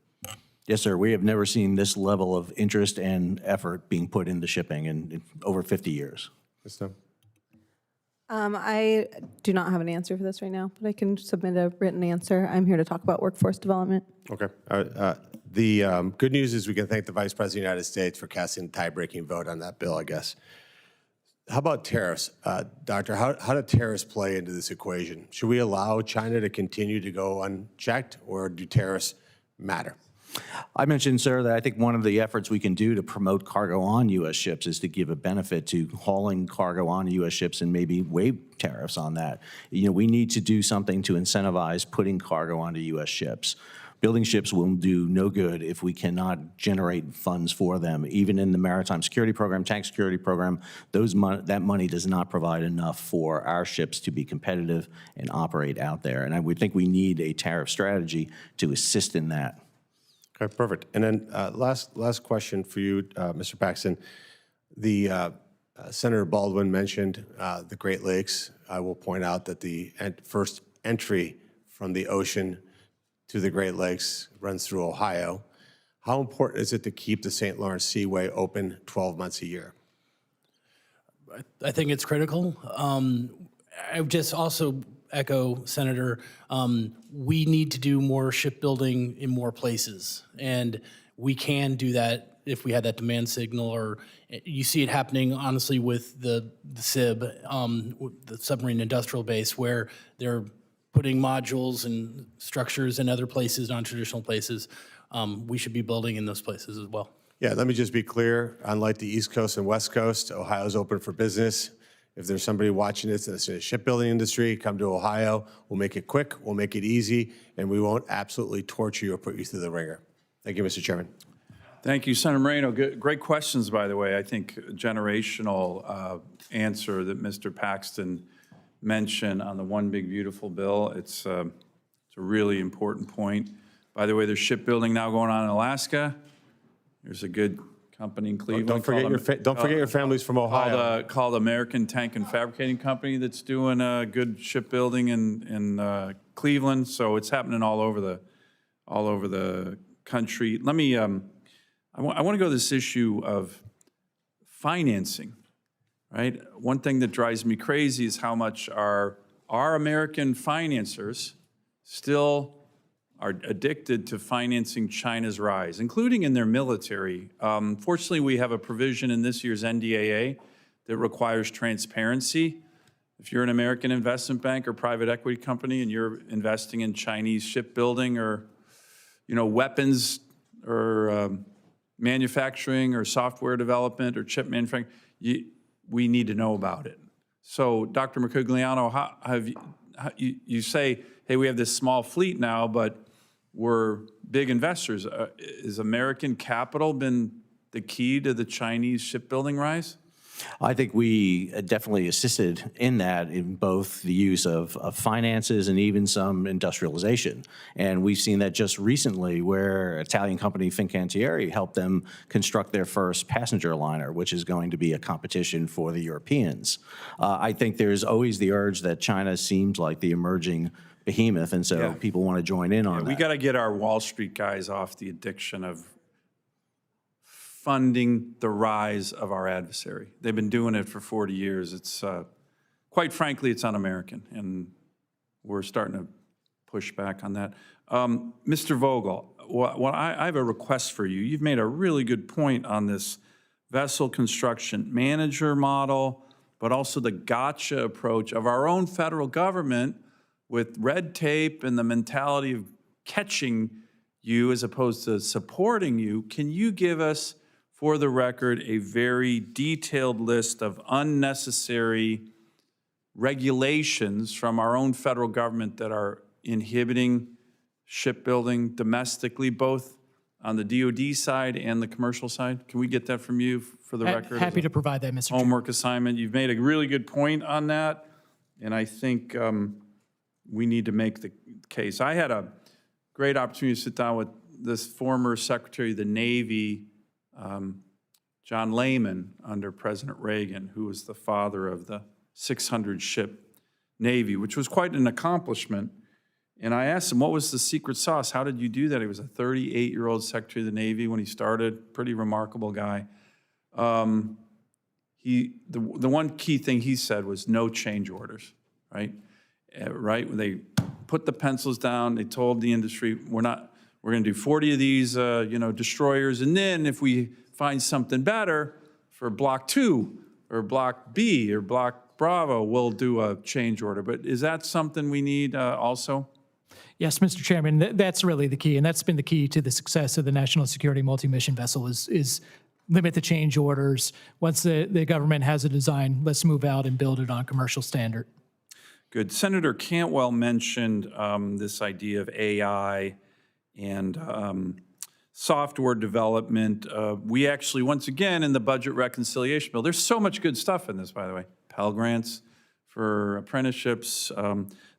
Yes, sir. We have never seen this level of interest and effort being put into shipping in over 50 years.
Yes, no.
I do not have an answer for this right now, but I can submit a written answer. I'm here to talk about workforce development.
Okay. The good news is we can thank the Vice President of the United States for casting a tie-breaking vote on that bill, I guess. How about tariffs? Doctor, how do tariffs play into this equation? Should we allow China to continue to go unchecked, or do tariffs matter?
I mentioned, sir, that I think one of the efforts we can do to promote cargo on U.S. ships is to give a benefit to hauling cargo on U.S. ships and maybe waive tariffs on that. You know, we need to do something to incentivize putting cargo onto U.S. ships. Building ships will do no good if we cannot generate funds for them. Even in the Maritime Security Program, Tank Security Program, that money does not provide enough for our ships to be competitive and operate out there. And I would think we need a tariff strategy to assist in that.
Okay, perfect. And then last question for you, Mr. Paxton. The Senator Baldwin mentioned the Great Lakes. I will point out that the first entry from the ocean to the Great Lakes runs through Ohio. How important is it to keep the St. Lawrence Seaway open 12 months a year?
I think it's critical. I would just also echo, Senator, we need to do more shipbuilding in more places. And we can do that if we had that demand signal, or you see it happening, honestly, with the SIB, the Submarine Industrial Base, where they're putting modules and structures in other places, non-traditional places. We should be building in those places as well.
Yeah, let me just be clear. Unlike the East Coast and West Coast, Ohio's open for business. If there's somebody watching this that's in the shipbuilding industry, come to Ohio. We'll make it quick, we'll make it easy, and we won't absolutely torture you or put you through the ringer. Thank you, Mr. Chairman.
Thank you, Senator Moreno. Great questions, by the way. I think generational answer that Mr. Paxton mentioned on the One Big Beautiful Bill. It's a really important point. By the way, there's shipbuilding now going on in Alaska. There's a good company in Cleveland.
Don't forget your families from Ohio.
Called American Tank and Fabricating Company that's doing good shipbuilding in Cleveland. So it's happening all over the country. Let me. I want to go to this issue of financing. Right. One thing that drives me crazy is how much our American financiers still are addicted to financing China's rise, including in their military. Fortunately, we have a provision in this year's NDAA that requires transparency. If you're an American investment bank or private equity company and you're investing in Chinese shipbuilding or, weapons or manufacturing or software development or chip manufacturing, we need to know about it. So, Dr. Mercogliano, you say, hey, we have this small fleet now, but were big investors. Has American capital been the key to the Chinese shipbuilding rise?
I think we definitely assisted in that in both the use of finances and even some industrialization. And we've seen that just recently where Italian company Fincantieri helped them construct their first passenger liner, which is going to be a competition for the Europeans. I think there's always the urge that China seems like the emerging behemoth, and so people want to join in on that.
We got to get our Wall Street guys off the addiction of funding the rise of our adversary. They've been doing it for 40 years. It's, quite frankly, it's un-American, and we're starting to push back on that. Mr. Vogel, I have a request for you. You've made a really good point on this vessel construction manager model, but also the gotcha approach of our own federal government with red tape and the mentality of catching you as opposed to supporting you. Can you give us, for the record, a very detailed list of unnecessary regulations from our own federal government that are inhibiting shipbuilding domestically, both on the DoD side and the commercial side? Can we get that from you for the record?
Happy to provide that, Mr. Chair.
Homework assignment. You've made a really good point on that, and I think we need to make the case. I had a great opportunity to sit down with this former Secretary of the Navy, John Lehman, under President Reagan, who was the father of the 600-ship Navy, which was quite an accomplishment. And I asked him, what was the secret sauce? How did you do that? He was a 38-year-old Secretary of the Navy when he started, pretty remarkable guy. The one key thing he said was no change orders, right? Right, when they put the pencils down, they told the industry, we're going to do 40 of these, destroyers, and then if we find something better for Block 2 or Block B or Block Bravo, we'll do a change order. But is that something we need also?
Yes, Mr. Chairman, that's really the key, and that's been the key to the success of the National Security Multi-Mission Vessel is limit the change orders. Once the government has a design, let's move out and build it on commercial standard.
Good. Senator Cantwell mentioned this idea of AI and software development. We actually, once again, in the budget reconciliation bill, there's so much good stuff in this, by the way. Pell Grants for apprenticeships.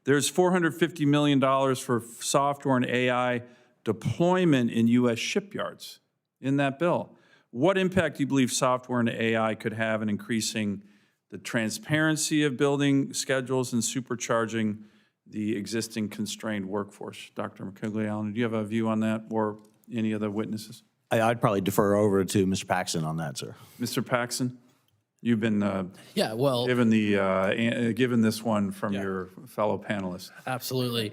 There's $450 million for software and AI deployment in U.S. shipyards in that bill. What impact do you believe software and AI could have in increasing the transparency of building schedules and supercharging the existing constrained workforce? Dr. Mercogliano, do you have a view on that, or any of the witnesses?
I'd probably defer over to Mr. Paxton on that, sir.
Mr. Paxton, you've been
well,
given this one from your fellow panelists.
Absolutely.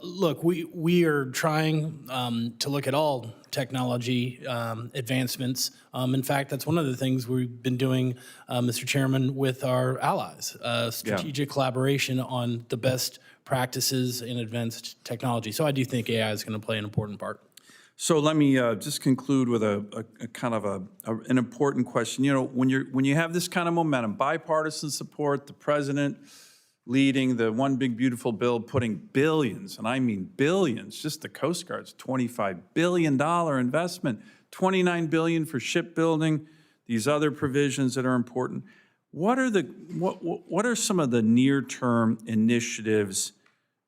Look, we are trying to look at all technology advancements. In fact, that's one of the things we've been doing, Mr. Chairman, with our allies, strategic collaboration on the best practices in advanced technology. So I do think AI is going to play an important part.
So let me just conclude with a kind of an important question. You know, when you have this kind of momentum, bipartisan support, the president leading the One Big Beautiful Bill, putting billions, and I mean billions, just the Coast Guard's $25 billion investment, $29 billion for shipbuilding, these other provisions that are important. What are some of the near-term initiatives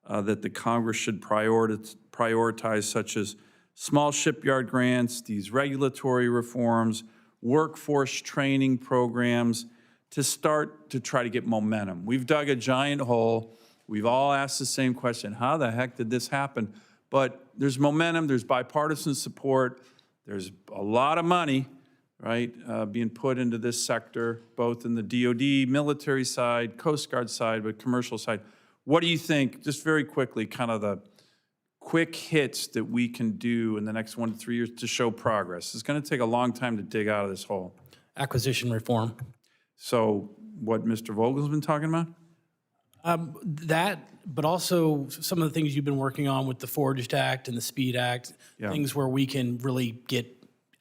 that the Congress should prioritize, such as small shipyard grants, these regulatory reforms, workforce training programs, to start to try to get momentum? We've dug a giant hole. We've all asked the same question: how the heck did this happen? But there's momentum, there's bipartisan support, there's a lot of money, right, being put into this sector, both in the DoD, military side, Coast Guard side, but commercial side. What do you think, just very quickly, kind of the quick hits that we can do in the next 1 to 3 years to show progress? It's going to take a long time to dig out of this hole.
Acquisition reform.
So what Mr. Vogel's been talking about?
That, but also some of the things you've been working on with the Forged Act and the Speed Act, things where we can really get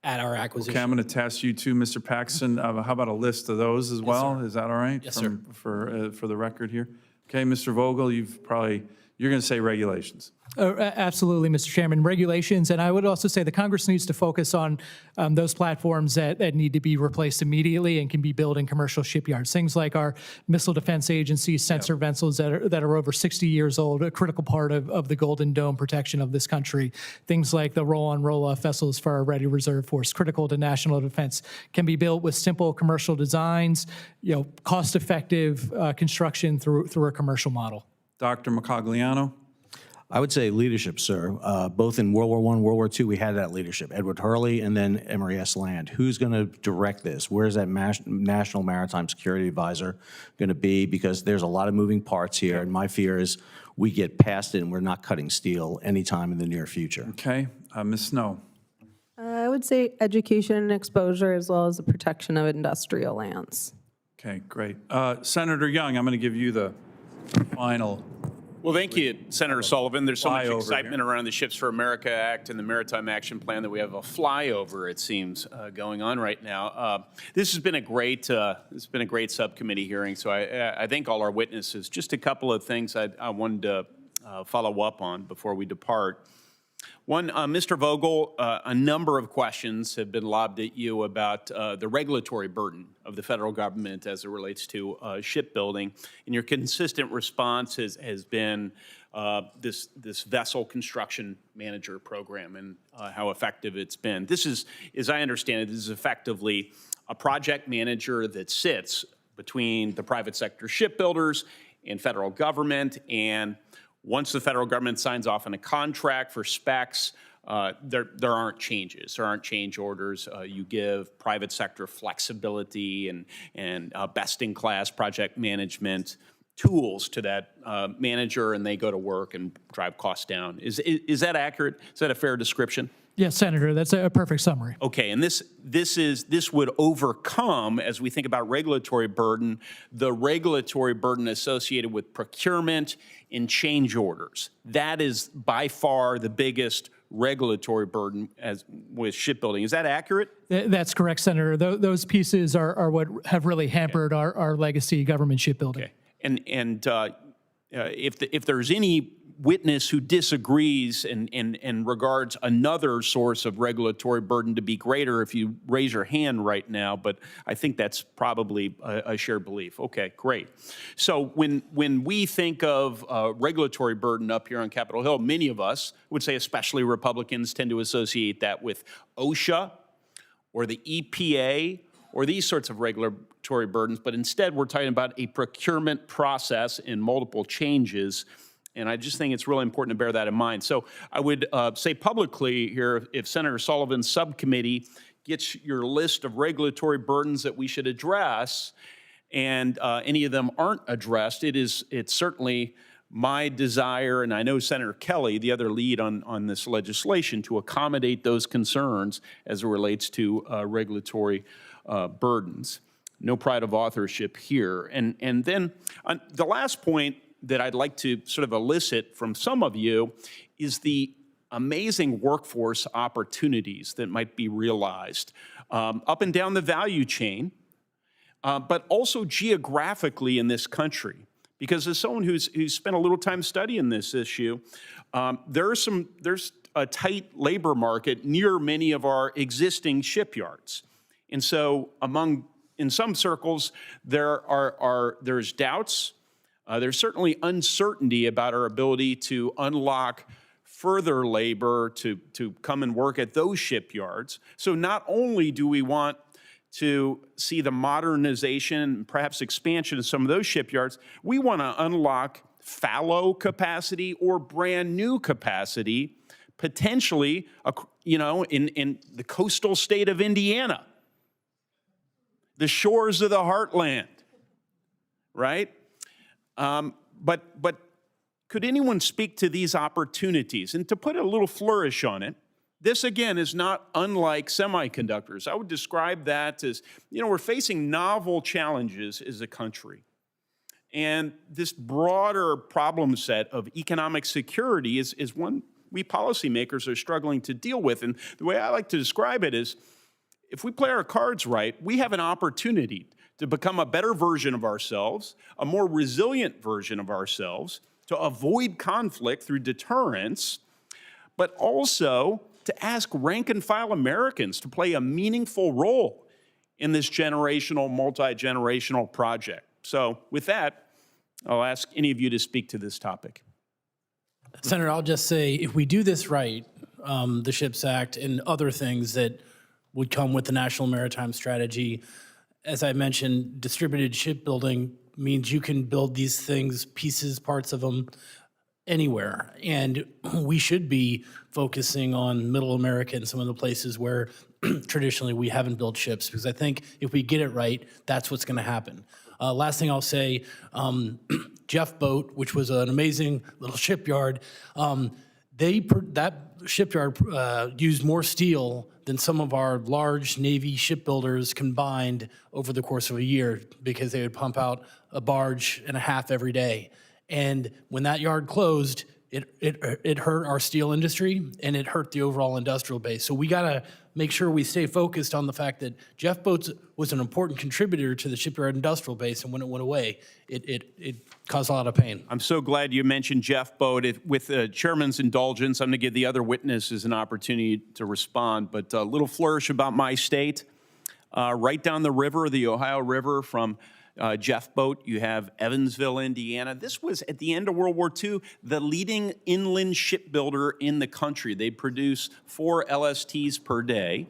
at our acquisition.
Okay, I'm going to task you too, Mr. Paxton. How about a list of those as well?
Sir.
Is that all right?
Yes, sir.
For the record here. Okay, Mr. Vogel, you've probably You're going to say regulations.
Absolutely, Mr. Chairman. Regulations, and I would also say the Congress needs to focus on those platforms that need to be replaced immediately and can be built in commercial shipyards. Things like our Missile Defense Agency sensor vessels that are over 60 years old, a critical part of the Golden Dome protection of this country. Things like the roll-on, roll-off vessels for our ready reserve force, critical to national defense, can be built with simple commercial designs, cost-effective construction through a commercial model.
Dr. Mercogliano?
I would say leadership, sir. Both in World War I, World War II, we had that leadership. Edward Hurley and then Emory S. Land. Who's going to direct this? Where's that National Maritime Security Advisor going to be? Because there's a lot of moving parts here, and my fear is we get past it and we're not cutting steel anytime in the near future.
Okay. Ms. Snow?
I would say education and exposure as well as the protection of industrial lands.
Okay, great. Senator Young, I'm going to give you the final.
Well, thank you, Senator Sullivan. There's so much
Flyover
excitement around the Ships for America Act and the Maritime Action Plan that we have a flyover, it seems, going on right now. This has been a great subcommittee hearing, so I thank all our witnesses. Just a couple of things I wanted to follow up on before we depart. One, Mr. Vogel, a number of questions have been lobbed at you about the regulatory burden of the federal government as it relates to shipbuilding. And your consistent response has been this vessel construction manager program and how effective it's been. This is, as I understand it, this is effectively a project manager that sits between the private sector shipbuilders and federal government, and once the federal government signs off on a contract for specs, there aren't changes. There aren't change orders. You give private sector flexibility and best-in-class project management tools to that manager, and they go to work and drive costs down. Is that accurate? Is that a fair description?
Yes, Senator, that's a perfect summary.
Okay, and this would overcome, as we think about regulatory burden, the regulatory burden associated with procurement and change orders. That is by far the biggest regulatory burden with shipbuilding. Is that accurate?
That's correct, Senator. Those pieces are what have really hampered our legacy government shipbuilding.
Okay, and if there's any witness who disagrees and regards another source of regulatory burden to be greater, if you raise your hand right now, but I think that's probably a shared belief. Okay, great. So when we think of regulatory burden up here on Capitol Hill, many of us would say, especially Republicans, tend to associate that with OSHA or the EPA or these sorts of regulatory burdens, but instead we're talking about a procurement process and multiple changes. And I just think it's really important to bear that in mind. So I would say publicly here, if Senator Sullivan's subcommittee gets your list of regulatory burdens that we should address, and any of them aren't addressed, it's certainly my desire, and I know Senator Kelly, the other lead on this legislation, to accommodate those concerns as it relates to regulatory burdens. No pride of authorship here. And then the last point that I'd like to sort of elicit from some of you is the amazing workforce opportunities that might be realized up and down the value chain, but also geographically in this country. Because as someone who's spent a little time studying this issue, there's a tight labor market near many of our existing shipyards. And so in some circles, there's doubts. There's certainly uncertainty about our ability to unlock further labor to come and work at those shipyards. So not only do we want to see the modernization and perhaps expansion of some of those shipyards, we want to unlock fallow capacity or brand new capacity, potentially, in the coastal state of Indiana, the shores of the heartland, right? But could anyone speak to these opportunities? And to put a little flourish on it, this again is not unlike semiconductors. I would describe that as, we're facing novel challenges as a country. And this broader problem set of economic security is one we policymakers are struggling to deal with. And the way I like to describe it is, if we play our cards right, we have an opportunity to become a better version of ourselves, a more resilient version of ourselves, to avoid conflict through deterrence, but also to ask rank-and-file Americans to play a meaningful role in this generational, multi-generational project. So with that, I'll ask any of you to speak to this topic.
Senator, I'll just say, if we do this right, the SHIPS Act and other things that would come with the National Maritime Strategy, as I mentioned, distributed shipbuilding means you can build these things, pieces, parts of them, anywhere. And we should be focusing on Middle America and some of the places where traditionally we haven't built ships, because I think if we get it right, that's what's going to happen. Last thing I'll say, Jeff Boat, which was an amazing little shipyard, that shipyard used more steel than some of our large Navy shipbuilders combined over the course of a year, because they would pump out a barge and a half every day. And when that yard closed, it hurt our steel industry and it hurt the overall industrial base. So we got to make sure we stay focused on the fact that Jeff Boats was an important contributor to the shipyard industrial base, and when it went away, it caused a lot of pain.
I'm so glad you mentioned Jeff Boat. With the chairman's indulgence, I'm going to give the other witnesses an opportunity to respond, but a little flourish about my state. Right down the river, the Ohio River, from Jeff Boat, you have Evansville, Indiana. This was, at the end of World War II, the leading inland shipbuilder in the country. They produce 4 LSTs per day.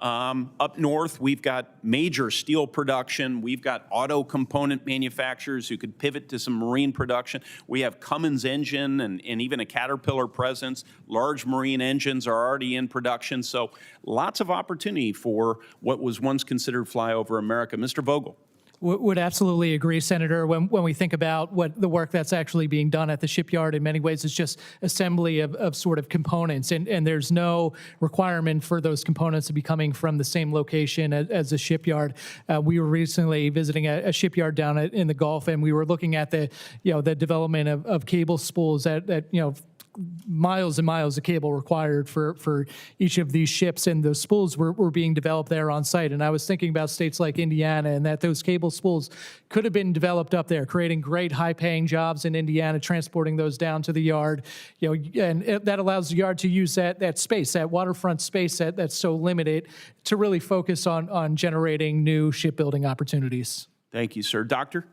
Up north, we've got major steel production. We've got auto component manufacturers who could pivot to some marine production. We have Cummins engine and even a Caterpillar presence. Large marine engines are already in production. So lots of opportunity for what was once considered flyover America. Mr. Vogel.
Would absolutely agree, Senator. When we think about what the work that's actually being done at the shipyard, in many ways, it's just assembly of sort of components, and there's no requirement for those components to be coming from the same location as the shipyard. We were recently visiting a shipyard down in the Gulf, and we were looking at the development of cable spools that miles and miles of cable required for each of these ships, and those spools were being developed there on site. And I was thinking about states like Indiana, and that those cable spools could have been developed up there, creating great high-paying jobs in Indiana, transporting those down to the yard. And that allows the yard to use that space, that waterfront space that's so limited, to really focus on generating new shipbuilding opportunities.
Thank you, sir. Doctor?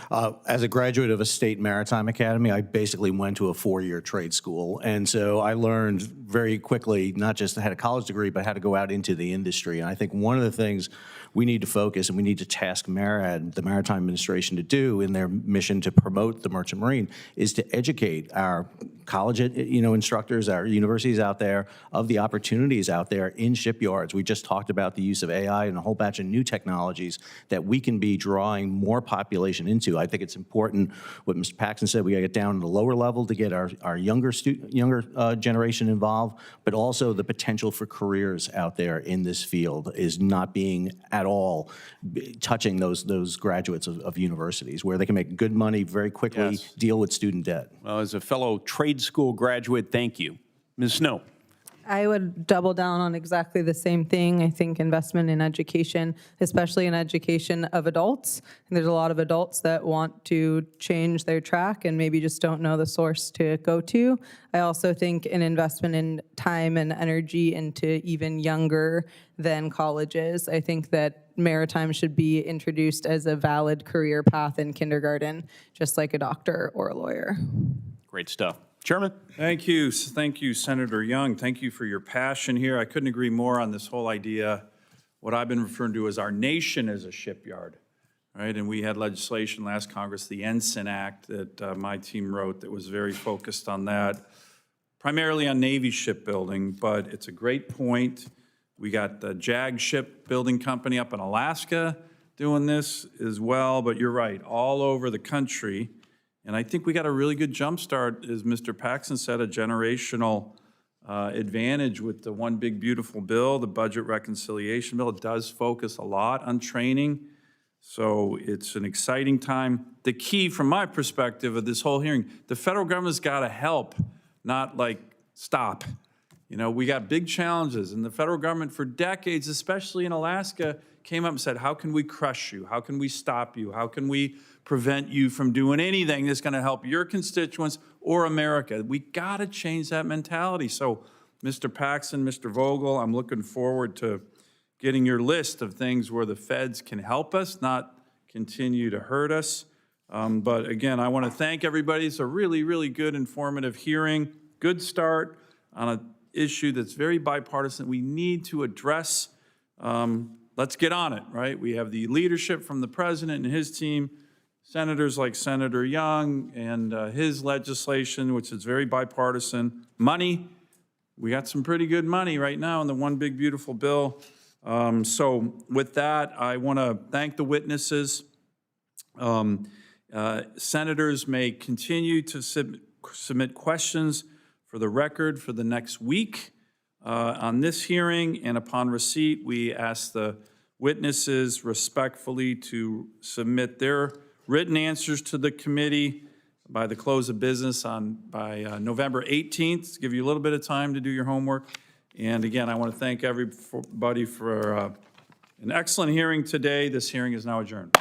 As a graduate of a state maritime academy, I basically went to a 4-year trade school. And so I learned very quickly, not just had a college degree, but how to go out into the industry. And I think one of the things we need to focus and we need to task MARAD, the Maritime Administration, to do in their mission to promote the merchant marine is to educate our college instructors, our universities out there, of the opportunities out there in shipyards. We just talked about the use of AI and a whole batch of new technologies that we can be drawing more population into. I think it's important what Mr. Paxton said, we got to get down to the lower level to get our younger generation involved, but also the potential for careers out there in this field is not being at all touching those graduates of universities, where they can make good money very quickly,
Yes.
deal with student debt.
Well, as a fellow trade school graduate, thank you. Ms. Snow.
I would double down on exactly the same thing. I think investment in education, especially in education of adults, and there's a lot of adults that want to change their track and maybe just don't know the source to go to. I also think an investment in time and energy into even younger than colleges. I think that maritime should be introduced as a valid career path in kindergarten, just like a doctor or a lawyer.
Great stuff. Chairman?
Thank you, Senator Young. Thank you for your passion here. I couldn't agree more on this whole idea, what I've been referring to as our nation as a shipyard, right? And we had legislation last Congress, the Ensign Act, that my team wrote that was very focused on that, primarily on Navy shipbuilding, but it's a great point. We got the JAG Shipbuilding Company up in Alaska doing this as well, but you're right, all over the country. And I think we got a really good jump start, as Mr. Paxton said, a generational advantage with the One Big Beautiful Bill, the Budget Reconciliation Bill. It does focus a lot on training, so it's an exciting time. The key, from my perspective of this whole hearing, the federal government's got to help, not like stop. You know, we got big challenges, and the federal government for decades, especially in Alaska, came up and said, how can we crush you? How can we stop you? How can we prevent you from doing anything that's going to help your constituents or America? We got to change that mentality. So, Mr. Paxton, Mr. Vogel, I'm looking forward to getting your list of things where the feds can help us, not continue to hurt us. But again, I want to thank everybody. It's a really, really good, informative hearing. Good start on an issue that's very bipartisan. We need to address. Let's get on it, right? We have the leadership from the president and his team, senators like Senator Young and his legislation, which is very bipartisan. Money, we got some pretty good money right now in the One Big Beautiful Bill. So with that, I want to thank the witnesses. Senators may continue to submit questions for the record for the next week on this hearing, and upon receipt, we ask the witnesses respectfully to submit their written answers to the committee by the close of business by November 18th, to give you a little bit of time to do your homework. And again, I want to thank everybody for an excellent hearing today. This hearing is now adjourned.